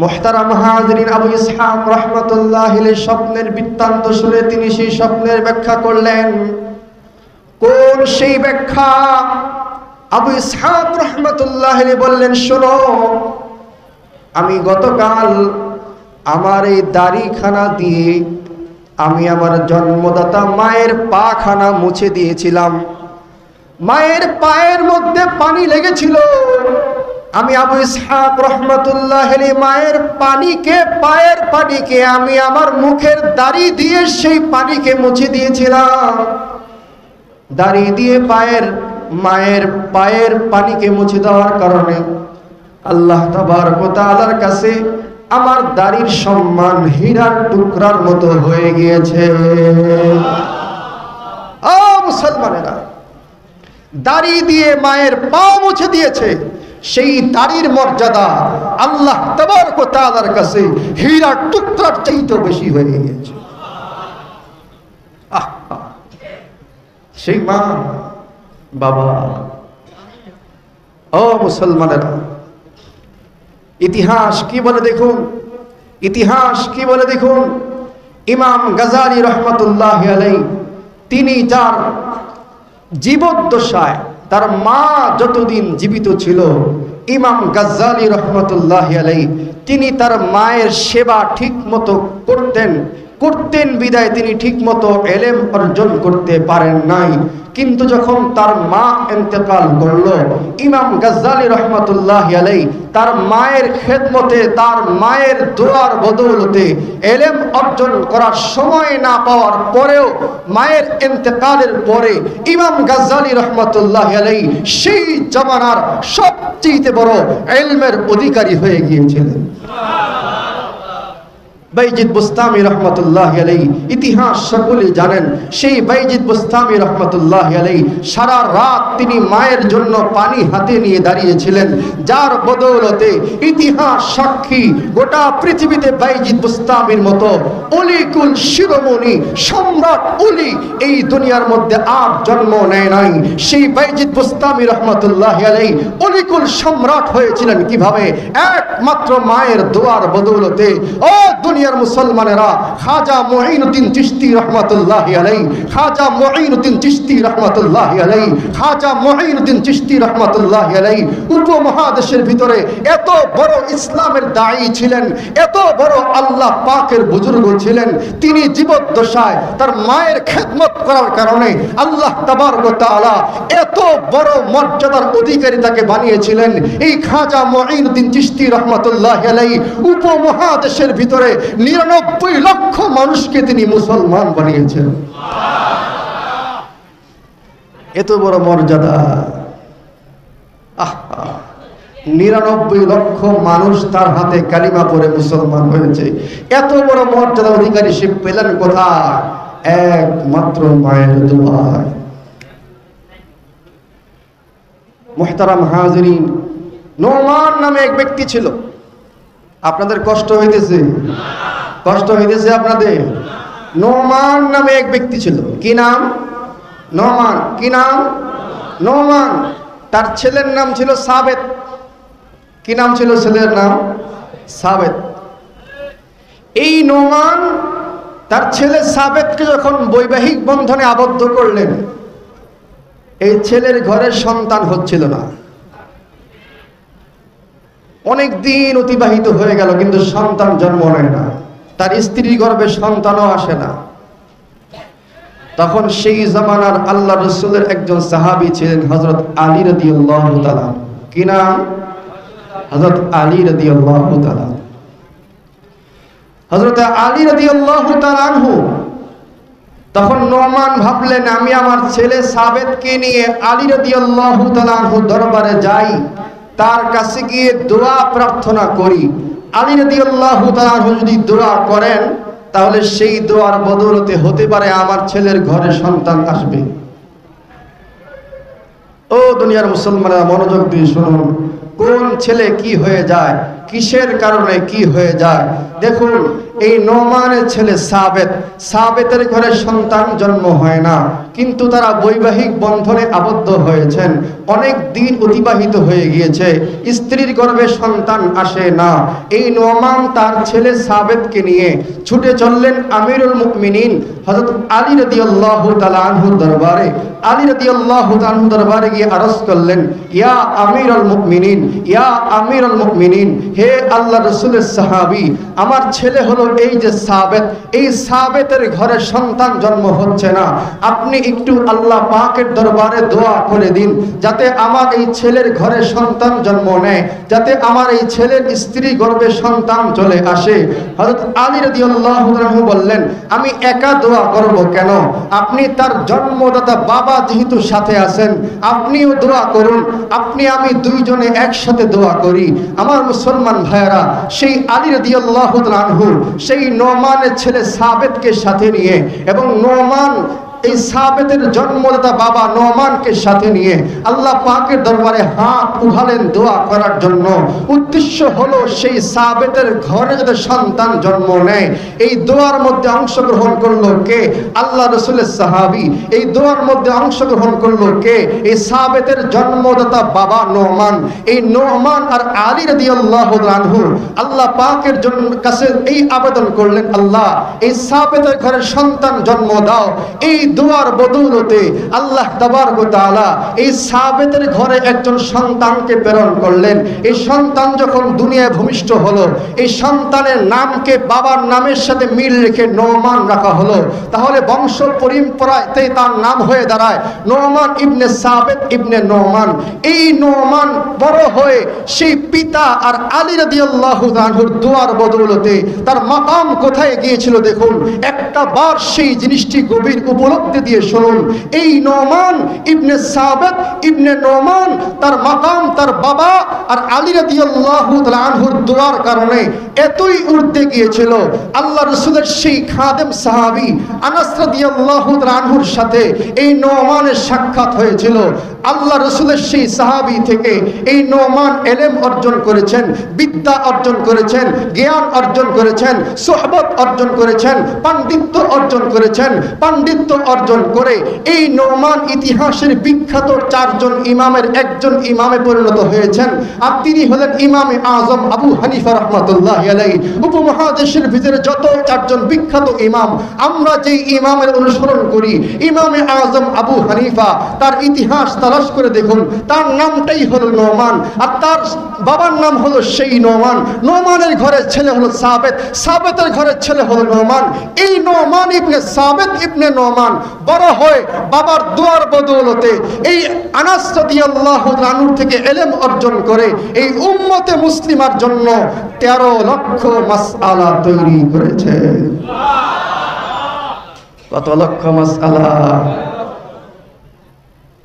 মুহতারাম হাজিরিন, আবু ইসহাক রহমাতুল্লাহ আলাইহির স্বপ্নের বৃত্তান্ত শুনে তিনি সেই স্বপ্নের ব্যাখ্যা করলেন। কোন সেই ব্যাখ্যা? আবু ইসহাক রহমাতুল্লাহ আলাইহি বললেন, শোনো, আমি গতকাল আমার এই দাড়িখানা দিয়ে আমি আমার জন্মদাতা মায়ের পাখানা মুছে দিয়েছিলাম। মায়ের পায়ের মধ্যে পানি লেগেছিল। আমি আবু ইসহাক রহমাতুল্লাহ আলাইহি মায়ের পানিকে আমি আমার মুখের দাড়ি দিয়ে সেই পানিকে মুছে দিয়েছিলাম। দাড়ি দিয়ে মায়ের পায়ের পানিকে মুছে দেওয়ার কারণে আল্লাহ তাবারক ওয়া তাআলার কাছে আমার দাড়ির সম্মান হীরার টুকরার মতো হয়ে গিয়েছে। ও মুসলমানেরা, দাড়ি দিয়ে মায়ের পা মুছে দিয়েছে, সেই দাড়ির মর্যাদা আল্লাহ তাবারক ওয়া তাআলার কাছে হীরার টুকরার চাইতে বেশি হয়ে গিয়েছে। সেই মা বাবা, ও মুসলমানেরা, ইতিহাস কি বলে দেখুন, ইতিহাস কি বলে দেখুন। ইমাম গাজ্জালী রহমাতুল্লাহ আলাইহি তিনি তার জীবদ্দশায়, তার মা যতদিন জীবিত ছিল, ইমাম গাজ্জালী রহমাতুল্লাহ আলাইহি তিনি তার মায়ের সেবা ঠিক মতো করতেন বিদায় তিনি ঠিক মতো ইলম অর্জন করতে পারেন নাই। কিন্তু যখন তার মা ইন্তেকাল করলো, ইমাম গাজ্জালী রহমাতুল্লাহ আলাইহি তার মায়ের খেদমতে, তার মায়ের দোয়ার বদৌলতে ইলম অর্জন করার সময় না পাওয়ার পরেও, মায়ের ইন্তেকালের পরে ইমাম গাজ্জালী রহমাতুল্লাহ আলাইহি সেই জামানার সবচেয়ে বড় ইলমের অধিকারী হয়ে গিয়েছিলেন। বাইজিদ বুস্তামি রহমাতুল্লাহ আলাইহি ইতিহাস সকলে জানেন। সেই বাইজিদ বুস্তামি রহমাতুল্লাহ আলাইহি সারা রাত তিনি মায়ের জন্য পানি হাতে নিয়ে দাঁড়িয়েছিলেন, যার বদৌলতে ইতিহাস সাক্ষী গোটা পৃথিবীতে বাইজিদ বুস্তামির মতো অলিকুল শিরোমণি সম্রাট অলি এই দুনিয়ার মধ্যে আর জন্ম নেয় নাই। সেই বাইজিদ বুস্তামি রহমাতুল্লাহ আলাইহি অলিকুল সম্রাট হয়েছিলেন কিভাবে? একমাত্র মায়ের দোয়ার বদৌলতে। ও দুনিয়ার মুসলমানেরা, খাজা মুঈনুদ্দিন চিশতি রহমাতুল্লাহ আলাইহি, খাজা মুঈনুদ্দিন চিশতি রহমাতুল্লাহ আলাইহি, খাজা মুঈনুদ্দিন চিশতি রহমাতুল্লাহ আলাইহি উপমহাদেশের ভিতরে এত বড় ইসলামের দায়ী ছিলেন, এত বড় আল্লাহ পাকের বুজুর্গ ছিলেন। তিনি জীবদ্দশায় তার মায়ের খেদমত করার কারণে আল্লাহ তাবারক ওয়া তাআলা এত বড় মর্যাদার অধিকারী তাকে বানিয়েছিলেন। এই খাজা মুঈনুদ্দিন চিশতি রহমাতুল্লাহ আলাইহি উপমহাদেশের ভিতরে 99 লক্ষ মানুষকে তিনি মুসলমান বানিয়েছেন। এত বড় মর্যাদা। 99 লক্ষ মানুষ তার হাতে কালিমা পড়ে মুসলমান হয়েছে। এত বড় মর্যাদা অধিকারী সে পেলেন কোথায়? একমাত্র মায়ের দোয়ায়। মুহতারাম হাজিরিন, নোমান নামে এক ব্যক্তি ছিল। আপনাদের কষ্ট হইতেছে? কষ্ট হইতেছে আপনাদের? নোমান নামে এক ব্যক্তি ছিল। কি নাম? নোমান। কি নাম? নোমান। তার ছেলের নাম ছিল সাবেত। কি নাম ছিল ছেলের নাম? সাবেত। এই নোমান তার ছেলে সাবেতকে যখন বৈবাহিক বন্ধনে আবদ্ধ করলেন, এই ছেলের ঘরে সন্তান হচ্ছিল না। অনেক দিন অতিবাহিত হয়ে গেল, কিন্তু সন্তান জন্ম নেয় না। তার স্ত্রী গর্ভে সন্তানও আসে না। তখন সেই জামানার আল্লাহ রাসূলের একজন সাহাবী ছিলেন হযরত আলী রাদিয়াল্লাহু তাআলা। কি নাম? হযরত আলী রাদিয়াল্লাহু তাআলা। হযরত আলী রাদিয়াল্লাহু তাআলা আনহু তখন নোমান ভাবলেন, আমি আমার ছেলে সাবেতকে নিয়ে আলী রাদিয়াল্লাহু তাআলা আনহু দরবারে যাই, তার কাছে গিয়ে দোয়া প্রার্থনা করি। আলী রাদিয়াল্লাহু তাআলা আনহু যদি দোয়া করেন, তাহলে সেই দোয়ার বদৌলতে হতে পারে আমার ছেলের ঘরে সন্তান আসবে। ও দুনিয়ার মুসলমানরা, মনোযোগ দিয়ে শুনুন, কোন ছেলে কি হয়ে যায়, কিসের কারণে কি হয়ে যায়। দেখুন, এই নোমানের ছেলে সাবেতের ঘরে সন্তান জন্ম হয় না, কিন্তু তারা বৈবাহিক বন্ধনে আবদ্ধ হয়েছেন। অনেক দিন অতিবাহিত হয়ে গিয়েছে, স্ত্রীর গর্ভে সন্তান আসে না। এই নোমান তার ছেলে সাবেতকে নিয়ে ছুটে চললেন আমিরুল মুমিনিন হযরত আলী রাদিয়াল্লাহু তাআলা আনহুর দরবারে। আলী রাদিয়াল্লাহু তাআলা আনহুর দরবারে গিয়ে আরজ করলেন, ইয়া আমিরুল মুমিনিন, ইয়া আমিরুল মুমিনিন, হে আল্লাহর রাসূলের সাহাবী, আমার ছেলে হলো এই যে সাবেত, এই সাবেতের ঘরে সন্তান জন্ম হচ্ছে না। আপনি একটু আল্লাহ পাকের দরবারে দোয়া করে দিন, যাতে আমার এই ছেলের ঘরে সন্তান জন্ম নেয়, যাতে আমার এই ছেলের স্ত্রী গর্ভে সন্তান চলে আসে। হযরত আলী রাদিয়াল্লাহু আনহু বললেন, আমি একা দোয়া করব কেন? আপনি তার জন্মদাতা বাবা যেহেতু সাথে আছেন, আপনিও দোয়া করুন, আপনি আমি দুইজনে একসাথে দোয়া করি। আমার মুসলমান ভাইয়েরা, সেই আলী রাদিয়াল্লাহু আনহু সেই নোমানের ছেলে সাবেতকে সাথে নিয়ে, এবং নোমান এই সাবেতের জন্মদাতা বাবা নোমানকে সাথে নিয়ে আল্লাহ পাকের দরবারে হাত উঠালেন দোয়া করার জন্য। উদ্দেশ্য হলো সেই সাবেতের ঘরে যাতে সন্তান জন্ম নেয়। এই দোয়ার মধ্যে অংশগ্রহণ করলো কে? আল্লাহ রাসূলের সাহাবী। এই দোয়ার মধ্যে অংশগ্রহণ করলো কে? এই সাবেতের জন্মদাতা বাবা নোমান। এই নোমান আর আলী রাদিয়াল্লাহু আনহু আল্লাহ পাকের জন্য কাছে এই আবেদন করলেন, আল্লাহ এই সাবেতের ঘরে সন্তান জন্ম দাও। এই দোয়ার বদৌলতে আল্লাহ তাবারক ওয়া তাআলা এই সাবেতের ঘরে একজন সন্তানকে প্রেরণ করলেন। এই সন্তান যখন দুনিয়ায় ভূমিষ্ঠ হলো, এই সন্তানের নামকে বাবার নামের সাথে মিল রেখে নোমান রাখা হলো। তাহলে বংশ পরম্পরাতে তার নাম হয়ে দাঁড়ায় নোমান ইবনে সাবেত ইবনে নোমান। এই নোমান বড় হয়ে সেই পিতা আর আলী রাদিয়াল্লাহু আনহুর দোয়ার বদৌলতে তার মাকাম কোথায় গিয়েছিল দেখুন। একটা বার সেই জিনিসটি গভীর উপলব্ধি দিয়ে শুনুন। এই নোমান ইবনে সাবেত ইবনে নোমান তার মাকাম তার বাবা আর আলী রাদিয়াল্লাহু তাআলা আনহুর দোয়ার কারণে এতই উঠতে গিয়েছিল, আল্লাহ রাসূলের সেই খাদেম সাহাবী আনাস রাদিয়াল্লাহু তাআলা আনহুর সাথে এই নোমানের সাক্ষাৎ হয়েছিল। আল্লাহ রাসূলের সেই সাহাবী থেকে এই নোমান ইলম অর্জন করেছেন, বিদ্যা অর্জন করেছেন, জ্ঞান অর্জন করেছেন, সোহবত অর্জন করেছেন, পাণ্ডিত্য অর্জন করেছেন। পাণ্ডিত্য অর্জন করে এই নোমান ইতিহাসের বিখ্যাত চারজন ইমামের একজন ইমামে পরিণত হয়েছেন। আর তিনি হলেন ইমামে আজম আবু হানিফা রাহমাতুল্লাহি আলাইহি। উপমহাদেশের ভিতরে যত চারজন বিখ্যাত ইমাম, আমরা যে ইমামের অনুসরণ করি, ইমামে আজম আবু হানিফা, তার ইতিহাস তালাশ করে দেখুন, তার নামটাই হলো নোমান, আর তার বাবার নাম হলো সেই নোমান। নোমানের ঘরের ছেলে হলো সাবেত, সাবেতের ঘরের ছেলে হলো নোমান। এই নোমান ইবনে সাবেত ইবনে নোমান বড় হয়ে বাবার দোয়ার বদৌলতে এই আনাস রাদিয়াল্লাহু আনহু থেকে ইলম অর্জন করে এই উম্মতে মুসলিমার জন্য 13 লক্ষ মাসআলা তৈরি করেছে। কত লক্ষ মাসআলা?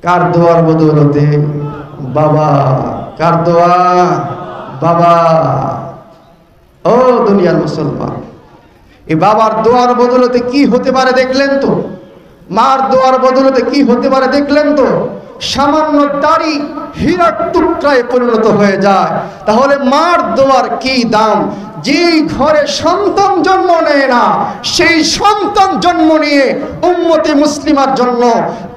কার দোয়ার বদৌলতে? বাবা। কার দোয়া? বাবা। ও দুনিয়ার মুসলমান, এই বাবার দোয়ার বদৌলতে কি হতে পারে দেখলেন তো? মার দোয়ার বদৌলতে কি হতে পারে দেখলেন তো? সামান্য দাড়ি হীরার টুকরায় পরিণত হয়ে যায়। তাহলে মার দোয়ার কি দাম? যেই ঘরে সন্তান জন্ম নেয় না, সেই সন্তান জন্ম নিয়ে উম্মতে মুসলিমার জন্য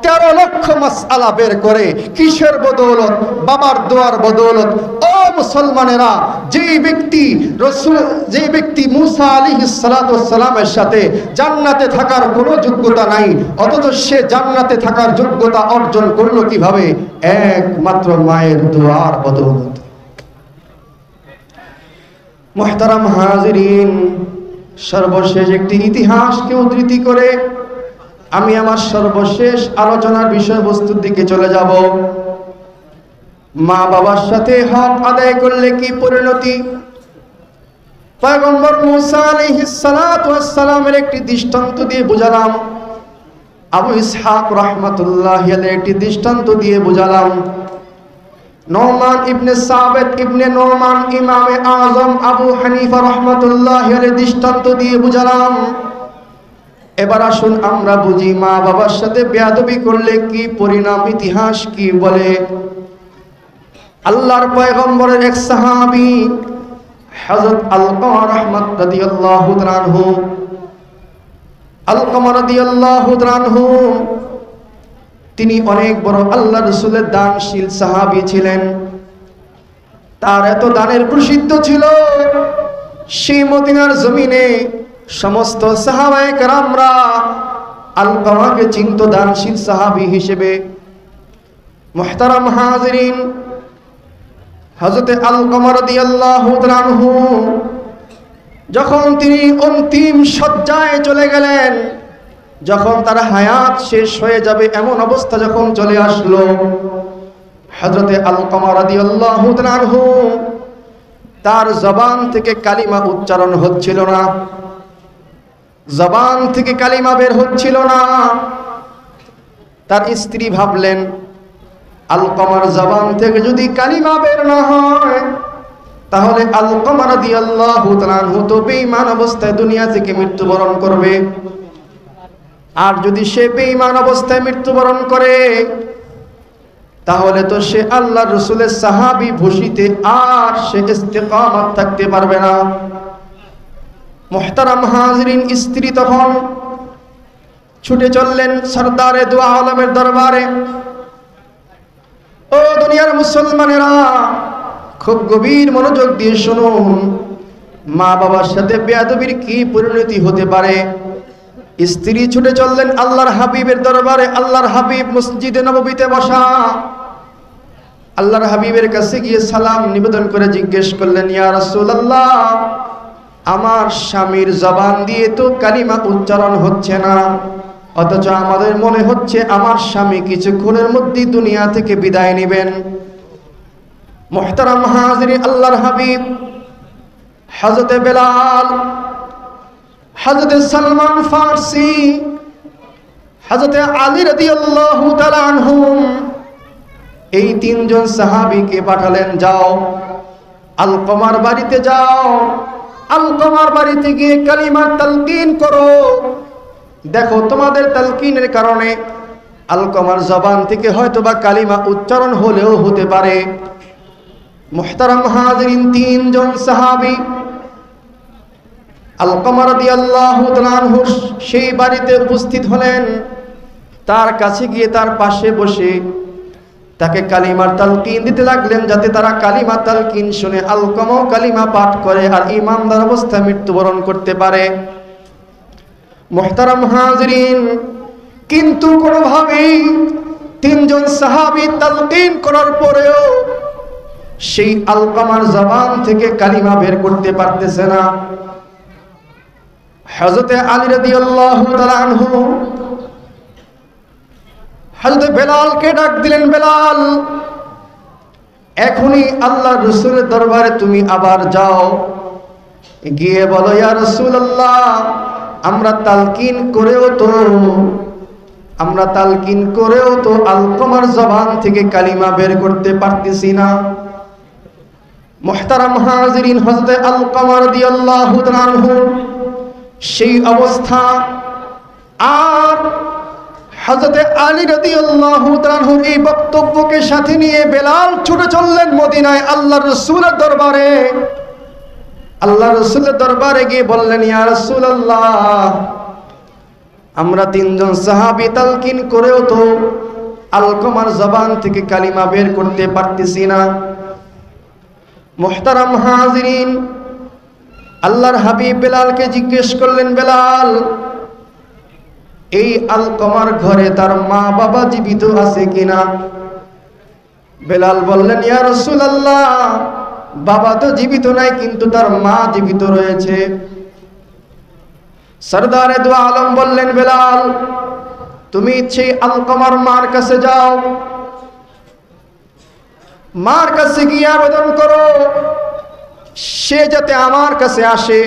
13 লক্ষ মাসআলা বের করে। কিসের বদৌলত? বাবার দোয়ার বদৌলত। ও মুসলমানেরা, যে ব্যক্তি মুসা আলাইহিস সালাতু ওয়াস সালামের সাথে জান্নাতে থাকার কোনো যোগ্যতা নাই, অথচ সে জান্নাতে থাকার যোগ্যতা অর্জন করলো কিভাবে? একমাত্র মায়ের দোয়ার বদৌলত। মুহতারাম হাজিরিন, সর্বশেষ একটি ইতিহাসকে উদ্ধৃতি করে আমি আমার সর্বশেষ আলোচনার বিষয়বস্তুর দিকে চলে যাব। মা বাবার সাথে হক আদায় করলে কি পরিণতি? পয়গম্বর মুসা আলাইহিস সালাতু ওয়াস সালামের একটি দৃষ্টান্ত দিয়ে বুঝালাম। আবু ইসহাক রাহমাতুল্লাহি আলাইহি একটি দৃষ্টান্ত দিয়ে বুঝালাম। নোমান ইবনে সাবিত ইবনে নোমান ইমামে আজম আবু হানিফা রাহমাতুল্লাহি আলাইহি দৃষ্টান্ত দিয়ে বুঝালাম। এবার আসুন আমরা বুঝি মা বাবার সাথে বেয়াদবি করলে কি পরিণাম, ইতিহাস কি বলে। আল্লাহর পয়গম্বরের এক সাহাবী হযরত আলকামা রাদিয়াল্লাহু তাআলা আনহু, আলকামা রাদিয়াল্লাহু তাআলা আনহু তিনি অনেক বড় আল্লাহর রাসূলের দানশীল সাহাবী ছিলেন। তার এত দানের প্রসিদ্ধ ছিল, সেই মদিনার জমিনে সমস্ত সাহাবায়ে কেরামরা আলকামাকে চিনত দানশীল সাহাবী হিসেবে। মুহতারাম হাজিরিন, হযরত আলকামা রাদিয়াল্লাহু তাআলা আনহু যখন তিনি অন্তিম শয্যায় চলে গেলেন, যখন তার হায়াত শেষ হয়ে যাবে এমন অবস্থা যখন চলে আসলো, হযরত আলকামা রাদিয়াল্লাহু তাআলা আনহু তার জবান থেকে কালিমা উচ্চারণ হচ্ছিল না, জবান থেকে কালিমা বের হচ্ছিল না। তার স্ত্রী ভাবলেন, আলকামার জবান থেকে যদি কালিমা বের না হয় তাহলে আলকামা রাদিয়াল্লাহু তাআলা আনহু তো বেঈমান অবস্থায় দুনিয়া থেকে মৃত্যুবরণ করবে। আর যদি সে বেঈমান অবস্থায় মৃত্যুবরণ করে তাহলে তো সে আল্লাহর রাসূলের সাহাবী ভূষিতে আর সে ইস্তেকামত থাকতে পারবে না। মুহতারাম হাজিরিন, স্ত্রী তখন ছুটে চললেন সরদারে দু আলমের দরবারে। ও দুনিয়ার মুসলমানেরা, খুব গভীর মনোযোগ দিয়ে শুনুন, মা বাবার সাথে বেয়াদবির কি পরিণতি হতে পারে। স্ত্রী ছুটে চললেন আল্লাহর হাবিবের দরবারে। আল্লাহর হাবিব মসজিদে নববীতে বসা। আল্লাহর হাবিবের কাছে গিয়ে সালাম নিবেদন করে জিজ্ঞেস করলেন, ইয়া রাসূলুল্লাহ, আমার স্বামীর জবান দিয়ে তো কালিমা উচ্চারণ হচ্ছে না, অথচ আমাদের মনে হচ্ছে আমার স্বামী কিছুক্ষণের মধ্যেই দুনিয়া থেকে বিদায় নেবেন। মুহতারাম হাজিরিন, আল্লাহর হাবিব হযরত বেলাল, হযরত সালমান ফারসি, হযরত আলী রাদিয়াল্লাহু তাআলা আনহুম, এই তিনজন সাহাবীকে পাঠালেন, যাও আলকামার বাড়িতে যাও, আলকামার বাড়িতে গিয়ে কালিমা তালকিন করো। দেখো তোমাদের তালকিনের কারণে আলকামার জবান থেকে হয়তোবা কালিমা উচ্চারণ হলেও হতে পারে। মুহতারাম হাজিরিন, তিনজন সাহাবী আলকামা রাদিয়াল্লাহু তাআলা আনহু সেই বাড়িতে উপস্থিত হলেন। তার কাছে গিয়ে তার পাশে বসে তাকে কালিমার তালকিন দিতে লাগলেন, যাতে তারা কালিমা তালকিন শুনে আলকামাও কালিমা পাঠ করে আর ঈমানদার অবস্থায় মৃত্যুবরণ করতে পারে। মুহতারাম হাজিরিন, কিন্তু কোনোভাবেই তিনজন সাহাবী তালকিন করার পরেও সেই আলকামার জবান থেকে কালিমা বের করতে পারতেছে না। হযরত আলী রাদিয়াল্লাহু তাআলা আনহু হযরত বেলালকে ডাক দিলেন, বেলাল, এখনই আল্লাহর রাসূলের দরবারে তুমি আবার যাও, গিয়ে বলো, ইয়া রাসূলুল্লাহ, আমরা তালকিন করেও তো আলকামার জবান থেকে কালিমা বের করতে পারতেছি না। মুহতারাম হাজিরিন, হযরত আলকামা রাদিয়াল্লাহু তাআলা আনহু সেই অবস্থা, আর হযরত আলী রাদিয়াল্লাহু তাআলা আনহুর এই বক্তব্যকে সাথে নিয়ে বেলাল ছুটে চললেন মদিনায় আল্লাহর রাসূলের দরবারে। আল্লাহর রাসূলের দরবারে গিয়ে বললেন, ইয়া রাসূলুল্লাহ, আমরা তিনজন সাহাবী তালকিন করেও তো আলকামার জবান থেকে কালিমা বের করতে পারতেছি না। মুহতারাম হাজিরিন, আল্লাহর হাবিব বেলালকে জিজ্ঞেস করলেন, বেলাল, এই আলকামার ঘরে তার মা বাবা জীবিত আছে কিনা? বেলাল বললেন, ইয়া রাসূলুল্লাহ, বাবা তো জীবিত নাই, কিন্তু তার মা জীবিত রয়েছে। সরদারে দু আলম বললেন, বেলাল, তুমি সেই আলকামার মার কাছে যাও, মার কাছে গিয়ে আবেদন করো সে যাতে আমার কাছে আসে।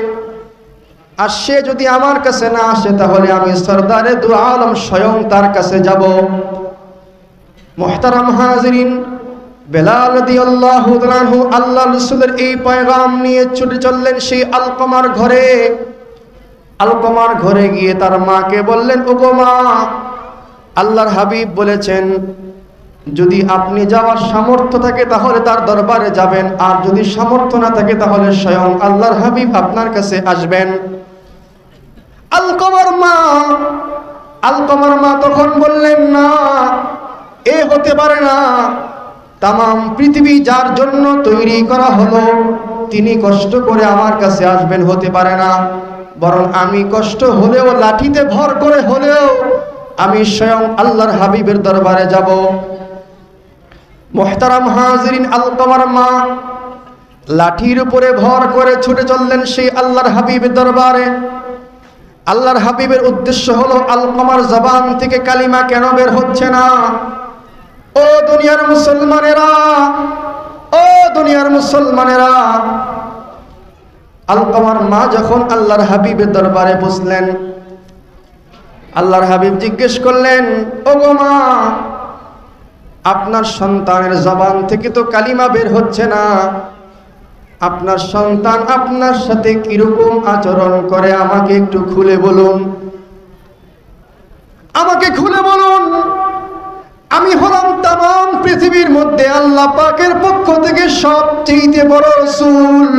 আর সে যদি আমার কাছে না আসে তাহলে আমি সরদারে দু আলম স্বয়ং তার কাছে যাব। মুহতারাম হাজিরিন, বেলাল রাদিয়াল্লাহু তাআলা আনহু আল্লাহ রাসূলের এই পয়গাম নিয়ে ছুটে চললেন সেই আলকমার ঘরে। আলকমার ঘরে গিয়ে তার মাকে বললেন, ওগো মা, আল্লাহর হাবিব বলেছেন যদি আপনি যাওয়ার সামর্থ্য থাকে তাহলে তার দরবারে যাবেন, আর যদি সামর্থ্য না থাকে তাহলে স্বয়ং আল্লাহর হাবিব আপনার কাছে আসবেন। আলকমার মা তখন বললেন, না, এ হতে পারে না। তামাম পৃথিবী যার জন্য তৈরি করা হলো তিনি কষ্ট করে আমার কাছে আসবেন, হতে পারে না। বরং আমি কষ্ট হলেও, লাঠিতে ভর করে হলেও আমি স্বয়ং আল্লাহর হাবিবের দরবারে যাব। মুহতারাম হাজিরিন, আলকমার মা লাঠির উপরে ভর করে ছুটে চললেন সেই আল্লাহর হাবিবের দরবারে। আল্লাহর হাবিবের উদ্দেশ্য হলো আলকমার জবান থেকে কালিমা কেন বের হচ্ছে না। ও দুনিয়ার মুসলমানেরা, ও দুনিয়ার মুসলমানেরা, আলকমার মা যখন আল্লাহর হাবিবের দরবারে বসলেন, আল্লাহর হাবিব জিজ্ঞেস করলেন, ওগো মা, আপনার সন্তানের জবান থেকে তো কালিমা বের হচ্ছে না, আপনার সন্তান আপনার সাথে কিরকম আচরণ করে আমাকে একটু খুলে বলুন, আমাকে খুলে বলুন। আমি হলাম তামাম পৃথিবীর মধ্যে আল্লাহ পাকের পক্ষ থেকে সবচেয়ে বড় রাসূল।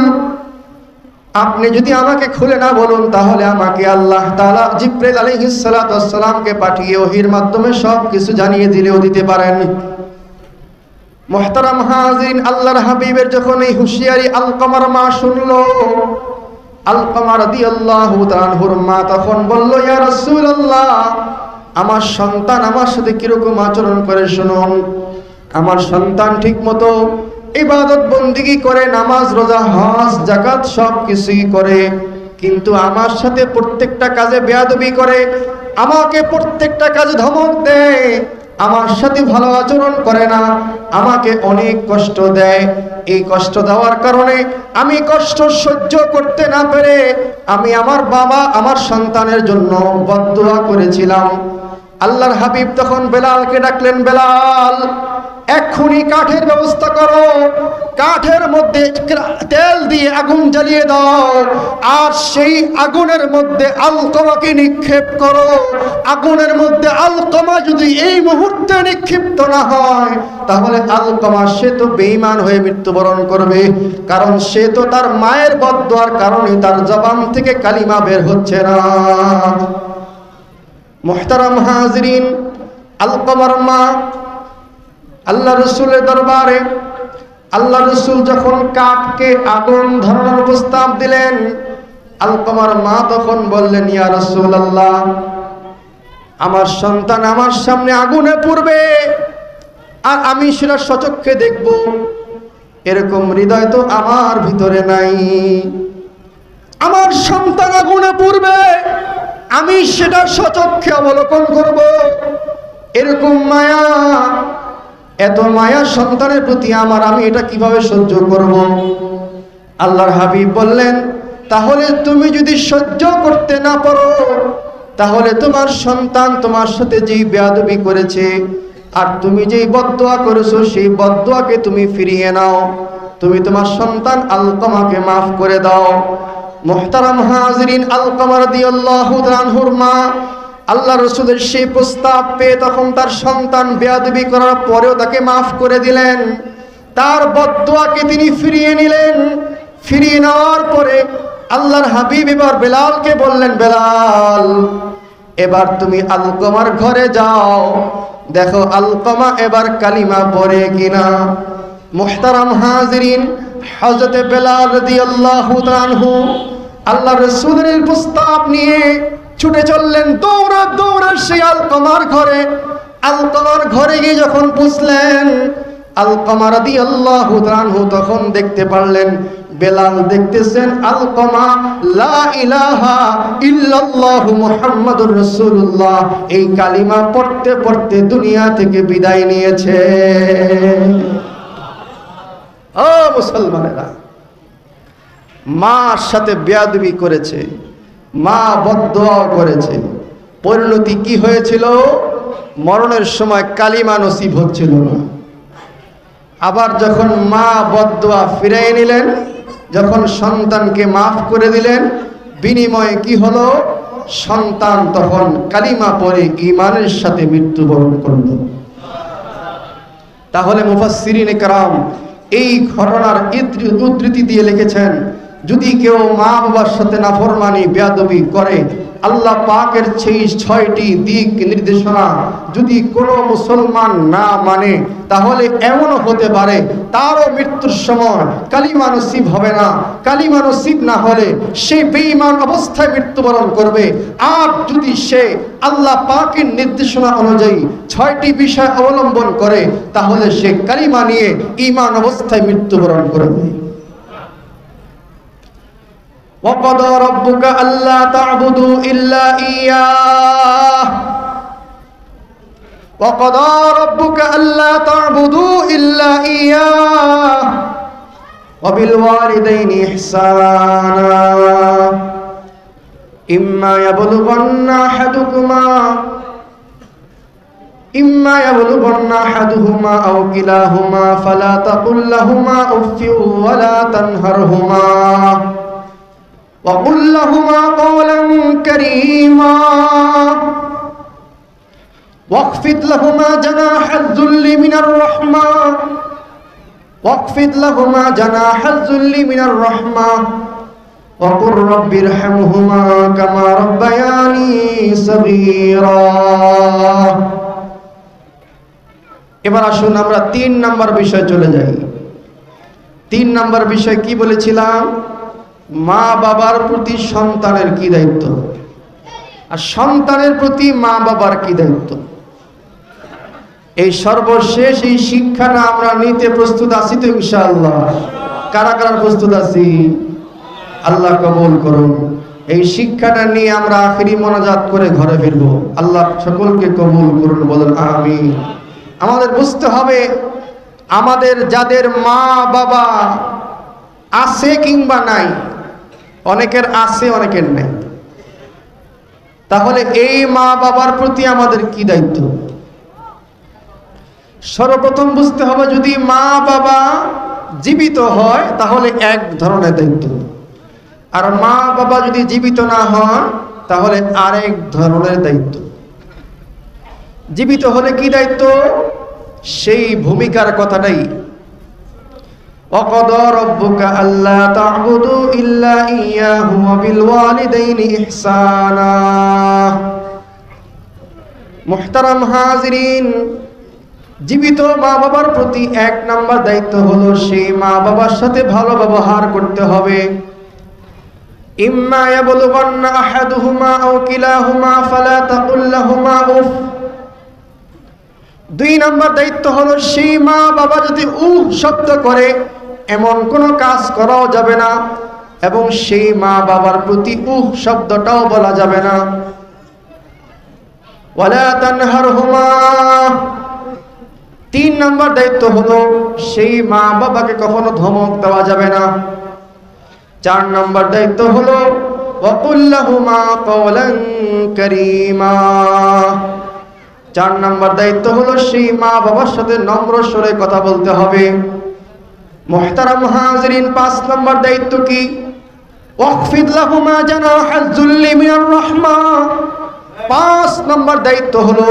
আপনি যদি আমাকে খুলে না বলুন তাহলে আমাকে আল্লাহ তাআলা জিবরাইল আলাইহিস সালাতু ওয়াস সালামকে পাঠিয়ে ওহীর মাধ্যমে সব কিছু জানিয়ে দিলেও দিতে পারেন। মুহতারাম হাজিরিন, আল্লাহর হাবিবের যখন এই হুঁশিয়ারি আলকমার মা শুনলো, আলকমা রাদিয়াল্লাহু তাআলা আনহুর মা তখন বলল, ইয়া রাসূলুল্লাহ, আমার সন্তান আমার সাথে কিরকম আচরণ করে শুনুন। আমার সন্তান ঠিক মতো ইবাদত বন্দিগি করে, নামাজ রোজা হজ যাকাত সব কিছুই করে, কিন্তু আমার সাথে প্রত্যেকটা কাজে বেয়াদবি করে, আমাকে প্রত্যেকটা কাজে ধমক দেয়, আমার সাথে ভালো আচরণ করে না, আমাকে অনেক কষ্ট দেয়। এই কষ্ট দেওয়ার কারণে আমি কষ্ট সহ্য করতে না পেরে আমি আমার বাবা আমার সন্তানের জন্য বদদুয়া করেছিলাম। আল্লাহর হাবিব তখন বেলালকে ডাকলেন, বেলাল, এক্ষুনি কাঠের ব্যবস্থা করো, কাঠের মধ্যে তেল দিয়ে আগুন জ্বালিয়ে দাও, আর সেই আগুনের মধ্যে আলকমাকে নিক্ষেপ করো। আগুনের মধ্যে আলকমা যদি এই মুহূর্তে নিক্ষিপ্ত না হয় তাহলে আলকমা সে তো বেঈমান হয়ে মৃত্যুবরণ করবে, কারণ সে তো তার মায়ের বদদুয়ার কারণে তার জবান থেকে কালিমা বের হচ্ছে না। মুহতারাম হাজিরিন, আলকমার মা আল্লাহ রসুলের দরবারে, আল্লাহ রসুল যখন কাঠকে আগুন ধরানোর প্রস্তাব দিলেন, আলকমার মা তখন বললেন, ইয়া রাসূলুল্লাহ, আমার সন্তান আমার সামনে আগুনে পুড়বে আর আমি সেটা সচক্ষে দেখব, এরকম হৃদয় তো আমার ভিতরে নাই। আমার সন্তান আগুনে পুড়বে, আমি সেটা সচক্ষে অবলোকন করব, এরকম মায়া, এত মায়া সন্তানের প্রতি আমার, আমি এটা কিভাবে সহ্য করব? আল্লাহর হাবিব বললেন, তাহলে তুমি যদি সহ্য করতে না পারো তাহলে তোমার সন্তান তোমার সাথে যেই বেয়াদবি করেছে আর তুমি যেই বদদুয়া করেছো সেই বদদুয়াকে তুমি ফিরিয়ে নাও, তুমি তোমার সন্তান আলকমাকে মাফ করে দাও। মুহতারাম হাজিরিন, আলকমা রাদিয়াল্লাহু তাআলা আনহুর মা আল্লাহ রসুলের সেই প্রস্তাব পেয়ে তখন তার সন্তান বেয়াদবি করার পরেও তাকে মাফ করে দিলেন, তার বদদুয়াকে তিনি ফিরিয়ে নিলেন। ফিরিয়ে নেওয়ার পরে আল্লাহর হাবিব এবার বেলালকে বললেন, বেলাল, এবার তুমি আলকমার ঘরে যাও, দেখো আলকমা এবার কালিমা পড়ে কিনা। মুহতারাম হাজিরিন, হযরতে বেলাল রাদিয়াল্লাহু তাআলা আনহু আল্লাহ রাসূলের প্রস্তাব নিয়ে ছুটে চললেন, দৌড়ে দৌড়ে সেই আলকমার ঘরে। আলকমার ঘরে গিয়ে যখন পৌঁছলেন, আলকমা রাদিয়াল্লাহু তাআলা আনহু তখন দেখতে পারলেন বেলাল দেখতেছেন আলকমা লা ইলাহা ইল্লাল্লাহু মুহাম্মাদুর রাসূলুল্লাহ এই কালিমা পড়তে পড়তে দুনিয়া থেকে বিদায় নিয়েছে। ও মুসলমানেরা, মার সাথে বেয়াদবি করেছে, মা বদদোয়াও করেছে। পরিণতি কি হয়েছিল? মরণের সময় কালিমা নসিব হচ্ছিল না। আবার যখন মা বদদোয়া ফিরিয়ে নিলেন, যখন সন্তানকে মাফ করে দিলেন, বিনিময়ে কি হলো? সন্তান তখন কালিমা পড়ে ঈমানের সাথে মৃত্যুবরণ করল। তাহলে মুফাসসিরিনে কেরাম এই ঘটনার উদ্ধৃতি দিয়ে লিখেছেন, যদি কেউ মা বাবার সাথে নাফরমানি বেয়াদবি করে, আল্লাহ পাকের সেই 6টি দিক নির্দেশনা যদি কোনো মুসলমান না মানে, তাহলে এমনও হতে পারে তারও মৃত্যুর সময় কালিমা নসিব হবে না। কালিমা নসিব না হলে সে বেঈমান অবস্থায় মৃত্যুবরণ করবে। আর যদি সে আল্লাহ পাকের নির্দেশনা অনুযায়ী 6টি বিষয় অবলম্বন করে, তাহলে সে কালিমা নিয়ে ঈমান অবস্থায় মৃত্যুবরণ করবে। وَقَضَى رَبُّكَ أَلَّا تَعْبُدُوا إِلَّا إِيَّاهُ وَقَضَى رَبُّكَ أَلَّا تَعْبُدُوا إِلَّا إِيَّاهُ وَبِالْوَالِدَيْنِ إِحْسَانًا إِمَّا يَبْلُغَنَّ أَحَدُهُمَا أَوْ كِلَاهُمَا فَلَا تَقُل لَّهُمَا أُفٍّ وَلَا تَنْهَرْهُمَا وَقُل لَّهُمَا قَوْلًا كَرِيمًا واخفض لهما جناح الذل من الرحمة وقل رب ارحمهما كما ربياني صغيرا। এবার আসুন আমরা 3 নম্বর বিষয় চলে যাই। 3 নম্বর বিষয় কি বলেছিলাম? মা বাবার প্রতি সন্তানের কি দায়িত্ব, আর সন্তানের প্রতি মা বাবার কি দায়িত্ব। এই সর্বশেষ এই শিক্ষাটা আমরা নিতে প্রস্তুত আছি তো ইনশাআল্লাহ? কারা কারা প্রস্তুত আছি? আল্লাহ কবুল করুন। এই শিক্ষাটা নিয়ে আমরা আখিরি মোনাজাত করে ঘরে ফিরবো। আল্লাহ সকলকে কবুল করুন, বলেন আমিন। আমাদের বুঝতে হবে, আমাদের যাদের মা বাবা আছে কিংবা নাই, অনেকের আছে অনেকের নেই, তাহলে এই মা বাবার প্রতি আমাদের কি দায়িত্ব? সর্বপ্রথম বুঝতে হবে, যদি মা বাবা জীবিত হয় তাহলে এক ধরনের দায়িত্ব, আর মা বাবা যদি জীবিত না হন তাহলে আরেক ধরনের দায়িত্ব। জীবিত হলে কি দায়িত্ব, সেই ভূমিকার কথাটাই। وَقَضَى رَبُّكَ أَلَّا تَعْبُدُوا إِلَّا إِيَّاهُ وَبِالْوَالِدَيْنِ إِحْسَانًا। মুহতারাম হাজিরিন, জীবিত মা বাবার প্রতি 1 নম্বর দায়িত্ব হলো সেই মা বাবার সাথে ভালো ব্যবহার করতে হবে। ইম্মা ইয়াবলুগান্না আহাদুহুমা আও কিলাহুমা ফালা তাকুল লাহুমা উফ। 2 নম্বর দায়িত্ব হলো সেই মা বাবা যদি উফ শব্দ করে, এমন কোনো কাজ করাও যাবে না, এবং সেই মা বাবার প্রতি উফ শব্দটাও বলা যাবে না। ওয়ালা তানহারহুমা। 3 নম্বর দায়িত্ব হলো সেই মা বাবাকে কখনো ধমক দেওয়া যাবে না। 4 নম্বর দায়িত্ব হলো ওয়াকুল লাহুমা কওলান কারীমা। 4 নম্বর দায়িত্ব হলো সেই মা বাবার সাথে নম্র স্বরে কথা বলতে হবে। মুহতারাম হাজিরিন, 5 নম্বর দায়িত্ব কি? ওয়াখফিদ লাহুমা জানাহাজ যুল্লি মিনার রাহমা। 5 নম্বর দায়িত্ব হলো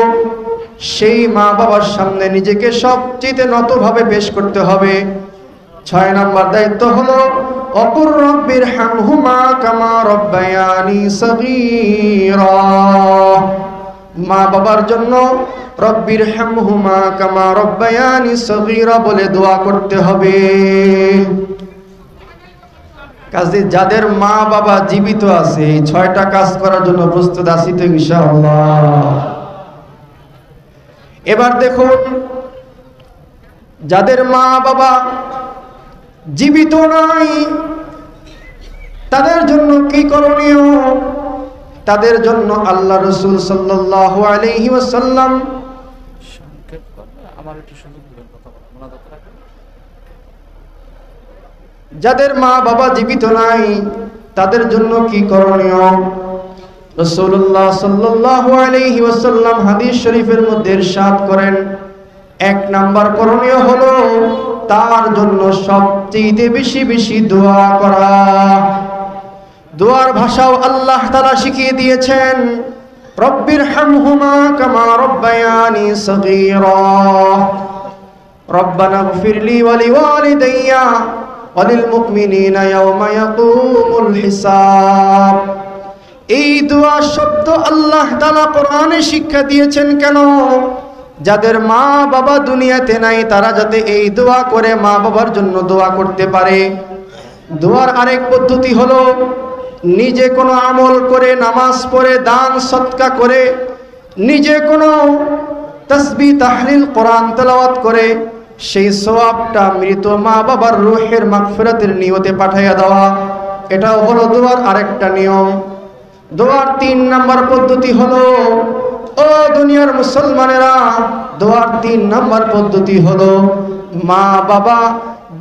সেই মা বাবার সামনে নিজেকে সবচেয়ে নতভাবে পেশ করতে হবে। 6 নম্বর দায়িত্ব হলো ওয়াকুর রাব্বির হামহুমা কামা রাব্বায়ানি সগীরা। মা বাবার জন্য রব্বির হামহুমা কামা রাব্বায়ানি সগীরা বলে দোয়া করতে হবে। কাজে যাদের মা বাবা জীবিত আছে, এই 6টা কাজ করার জন্য প্রস্তুত আছি তো ইনশাআল্লাহ? এবার দেখুন, যাদের মা বাবা জীবিত নাই তাদের জন্য কি করণীয়? তাদের জন্য আল্লাহ রাসূল সাল্লাল্লাহু আলাইহি ওয়াসাল্লাম যাদের মা বাবা জীবিত নাই তাদের জন্য কি করণীয়? রাসূলুল্লাহ সাল্লাল্লাহু আলাইহি ওয়াসাল্লাম হাদিস শরীফের মধ্যে ইরশাদ করেন, এক নাম্বার করণীয় হলো তার জন্য সবচেয়ে বেশি বেশি দোয়া করা। দোয়ার ভাষাও আল্লাহ তাআলা শিখিয়ে দিয়েছেন, রব্বির হামহুমা কামা রব্বায়ানি সগীরা, রব্বানা গফিরলি ওয়া লিওয়ালিদাইয়া ওয়া লিল মুমিনিনা ইয়াওমা ইয়াকুমুল হিসাব। এই দোয়া শব্দ আল্লাহ তাআলা কোরআনে শিক্ষা দিয়েছেন কেন? যাদের মা বাবা দুনিয়াতে নাই তারা যাতে এই দোয়া করে মা বাবার জন্য দোয়া করতে পারে। দোয়ার আরেক পদ্ধতি হলো নিজে কোনো আমল করে, নামাজ পড়ে, দান সদকা করে, নিজে কোনো তাসবিহ তাহলিল কোরআন তেলাওয়াত করে সেই সওয়াবটা মৃত মা বাবার রূহের মাগফিরাতের নিয়তে পাঠাইয়া দেওয়া, এটাও হলো দোয়ার আরেকটা নিয়ম। দোয়ার 3 নাম্বার পদ্ধতি হলো, ও দুনিয়ার মুসলমানেরা, দোয়ার 3 নাম্বার পদ্ধতি হলো মা বাবা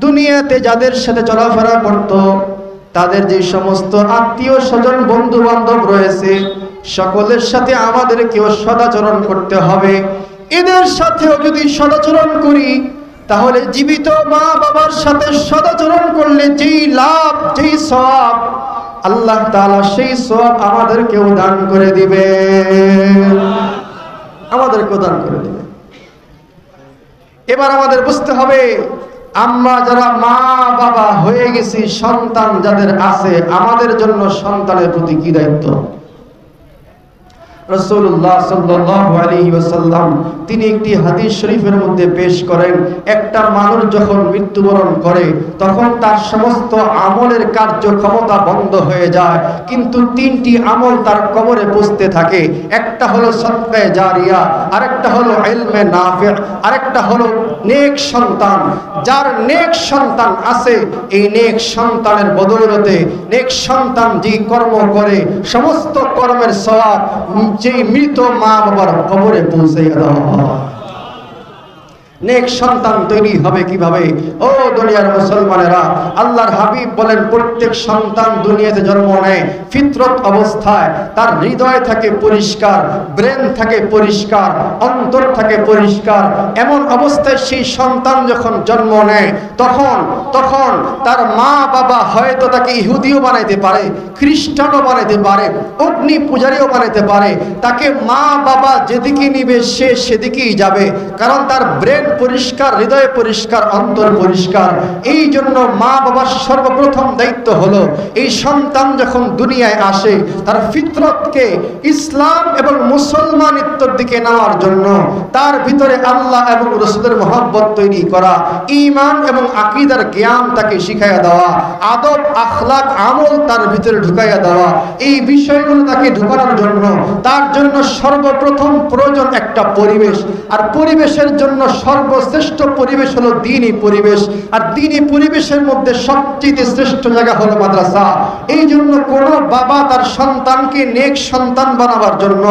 দুনিয়াতে যাদের সাথে চলাফেরা করত, তাদের যে সমস্ত আত্মীয় স্বজন বন্ধু বান্ধব রয়েছে সকলের সাথে আমাদেরকেও সদাচরণ করতে হবে। এদের সাথেও যদি সদাচরণ করি তাহলে জীবিত মা বাবার সাথে সদাচরণ করলে যেই লাভ, যেই সওয়াব, আল্লাহ তাআলা সেই সওয়াব আমাদেরকেও দান করে দিবে, আমাদেরকেও দান করে দিবে। এবার আমাদের বুঝতে হবে, আমরা যারা মা বাবা হয়ে গেছি, সন্তান যাদের আছে, আমাদের জন্য সন্তানের প্রতি কি দায়িত্ব? রাসূলুল্লাহ সাল্লাল্লাহু আলাইহি ওয়াসাল্লাম তিনি একটি হাদিস শরীফের মধ্যে পেশ করেন, একটা মানুষ যখন মৃত্যুবরণ করে তখন তার সমস্ত আমলের কার্যক্ষমতা বন্ধ হয়ে যায়, কিন্তু 3টি আমল তার কবরে পৌঁছতে থাকে। একটা হলো সদকায়ে জারিয়া, আরেকটা হলো ইলমে নাফি', আরেকটা হলো নেক সন্তান। যার নেক সন্তান আছে, এই নেক সন্তানের বদৌলতে, নেক সন্তান যে কর্ম করে সমস্ত কর্মের সওয়াব যেই মৃত মা বাবার কবরে পৌঁছে দেওয়া। নেক সন্তান তৈরি হবে কিভাবে? ও দুনিয়ার মুসলমানেরা, আল্লাহর হাবিব বলেন, প্রত্যেক সন্তান দুনিয়াতে জন্ম নেয় ফিতরত অবস্থায়, তার হৃদয় থাকে পরিষ্কার, ব্রেন থাকে পরিষ্কার, অন্তর থাকে পরিষ্কার। এমন অবস্থায় সেই সন্তান যখন জন্ম নেয় তখন তার মা বাবা হয়তো তাকে ইহুদিও বানাইতে পারে, খ্রিস্টানও বানাইতে পারে, অগ্নি পূজারীও বানাইতে পারে। তাকে মা বাবা যেদিকে নিবে সে সেদিকেই যাবে, কারণ তার ব্রেন পরিষ্কার, হৃদয় পরিষ্কার, অন্তর পরিষ্কার। এই জন্য মা বাবার সর্বপ্রথম দায়িত্ব হলো এই সন্তান যখন দুনিয়ায় আসে তার ফিতরতকে ইসলাম এবং মুসলমানিত্বের দিকে নেওয়ার জন্য তার ভিতরে আল্লাহ এবং রাসূলের মহব্বত তৈরি করা, ঈমান এবং আকীদার জ্ঞান তাকে শিখাইয়া দেওয়া, আদব আখলাক আমল তার ভিতরে ঢুকাইয়া দেওয়া। এই বিষয়গুলো তাকে ঢুকানোর জন্য তার জন্য সর্বপ্রথম প্রয়োজন একটা পরিবেশ, আর পরিবেশের জন্য সর্বশ্রেষ্ঠ পরিবেশ হলো দ্বীনি পরিবেশ। আর দ্বীনি পরিবেশের মধ্যে সবচেয়ে শ্রেষ্ঠ জায়গা হলো মাদ্রাসা। এই জন্য কোনো বাবা তার সন্তানকে নেক সন্তান বানাবার জন্য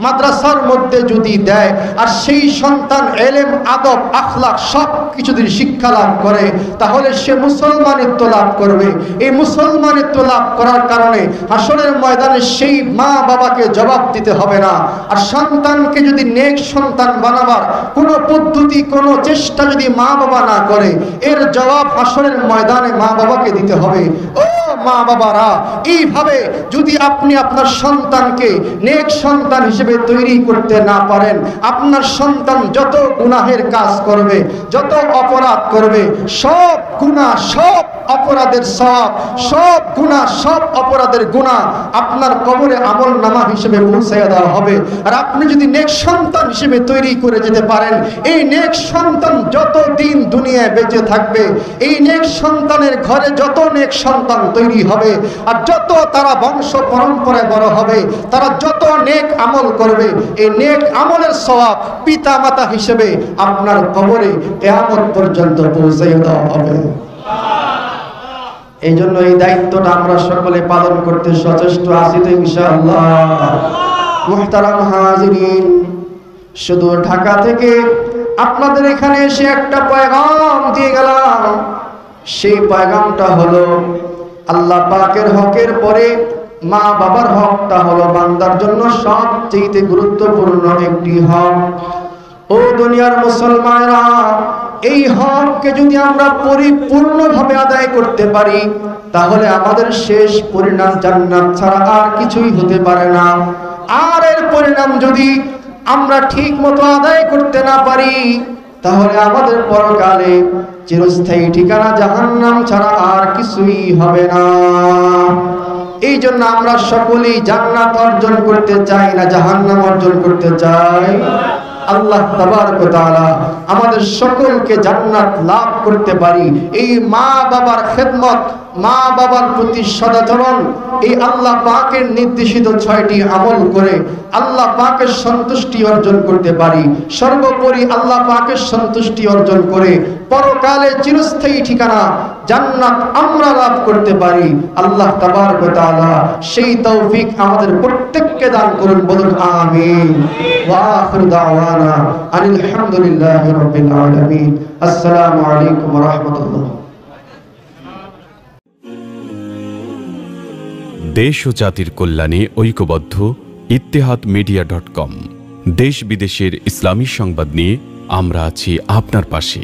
মাদ্রাসার মধ্যে যদি দেয়, আর সেই সন্তান ইলম আদব আখলাক সব কিছু যদি শিক্ষা লাভ করে, তাহলে সে মুসলমানিত্ব লাভ করবে। এই মুসলমানিত্ব লাভ করার কারণে হাসরের ময়দানে সেই মা বাবাকে জবাব দিতে হবে না। আর সন্তানকে যদি নেক সন্তান বানাবার কোনো পদ্ধতি, কোনো চেষ্টা যদি মা বাবা না করে, এর জবাব হাসরের ময়দানে মা বাবাকে দিতে হবে। ও মা বাবারা, এইভাবে যদি আপনি আপনার সন্তানকে নেক সন্তান হিসেবে তৈরি করতে না পারেন, আপনার সন্তান যত গুনাহের কাজ করবে, যত অপরাধ করবে, সব গুনাহ, সব অপরাধের সওয়াব, সব গুনাহ, সব অপরাধের গুনাহ আপনার কবরে আমল নামা হিসেবে পৌঁছাইয়া দেওয়া হবে। আর আপনি যদি নেক সন্তান হিসেবে তৈরি করে যেতে পারেন, এই নেক সন্তান যত দিন দুনিয়ায় বেঁচে থাকবে, এই নেক সন্তানের ঘরে যত নেক সন্তান তৈরি হবে, আর যত তারা বংশ পরম্পরায় বড় হবে, তারা যত নেক আমল করবে, এই নেক আমলের সওয়াব পিতা মাতা হিসেবে আপনার কবরে কিয়ামত পর্যন্ত পৌঁছাইয়া দেওয়া হবে। এই জন্য এই দায়িত্বটা আমরা সকলে পালন করতে সচেষ্ট আছি তো ইনশাআল্লাহ। মুহতারাম হাজিরিন, শুধু ঢাকা থেকে আপনাদের এখানে এসে একটা পয়গাম দিয়ে গেলাম। সেই পয়গামটা হলো আল্লাহ পাকের হকের পরে মা বাবার হকটা হলো বান্দার জন্য সবচেয়ে গুরুত্বপূর্ণ একটি হক। ও দুনিয়ার মুসলমানেরা, এই হককে যদি আমরা পরিপূর্ণভাবে আদায় করতে পারি তাহলে আমাদের শেষ পরিণাম জান্নাত ছাড়া আর কিছুই হতে পারে না। আর এর পরিণাম যদি আমরা ঠিক মতো আদায় করতে না পারি তাহলে আমাদের পরকালে চিরস্থায়ী ঠিকানা জাহান্নাম ছাড়া আর কিছুই হবে না। এই জন্য আমরা সকলেই জান্নাত অর্জন করতে চাই না জাহান্নাম অর্জন করতে চাই? আল্লাহ তাবারক ওয়া তাআলা আমাদের সকলকে জান্নাত লাভ করতে পারি এই মা বাবার খেদমত, মা বাবার প্রতি সদাচরণ, এই আল্লাহ পাকের নির্দেশিত 6টি আমল করে আল্লাহ পাকের সন্তুষ্টি অর্জন করতে পারি। সর্বোপরি আল্লাহ পাকের সন্তুষ্টি অর্জন করে পরকালে চিরস্থায়ী ঠিকানা জান্নাত আমরা লাভ করতে পারি। আল্লাহ তাবারক ওয়া তাআলা সেই তৌফিক আমাদের প্রত্যেককে দান করুন, বলুন আমিন। ওয়া আখিরু দাওয়ানা আনিল হামদুলিল্লাহি রাব্বিল আলামিন। আসসালামু আলাইকুম ওয়া রাহমাতুল্লাহ। দেশ ও জাতির কল্যাণে ঐক্যবদ্ধ ইত্তেহাদমিডিয়া.com। দেশ বিদেশের ইসলামী সংবাদ নিয়ে আমরা আছি আপনার পাশে।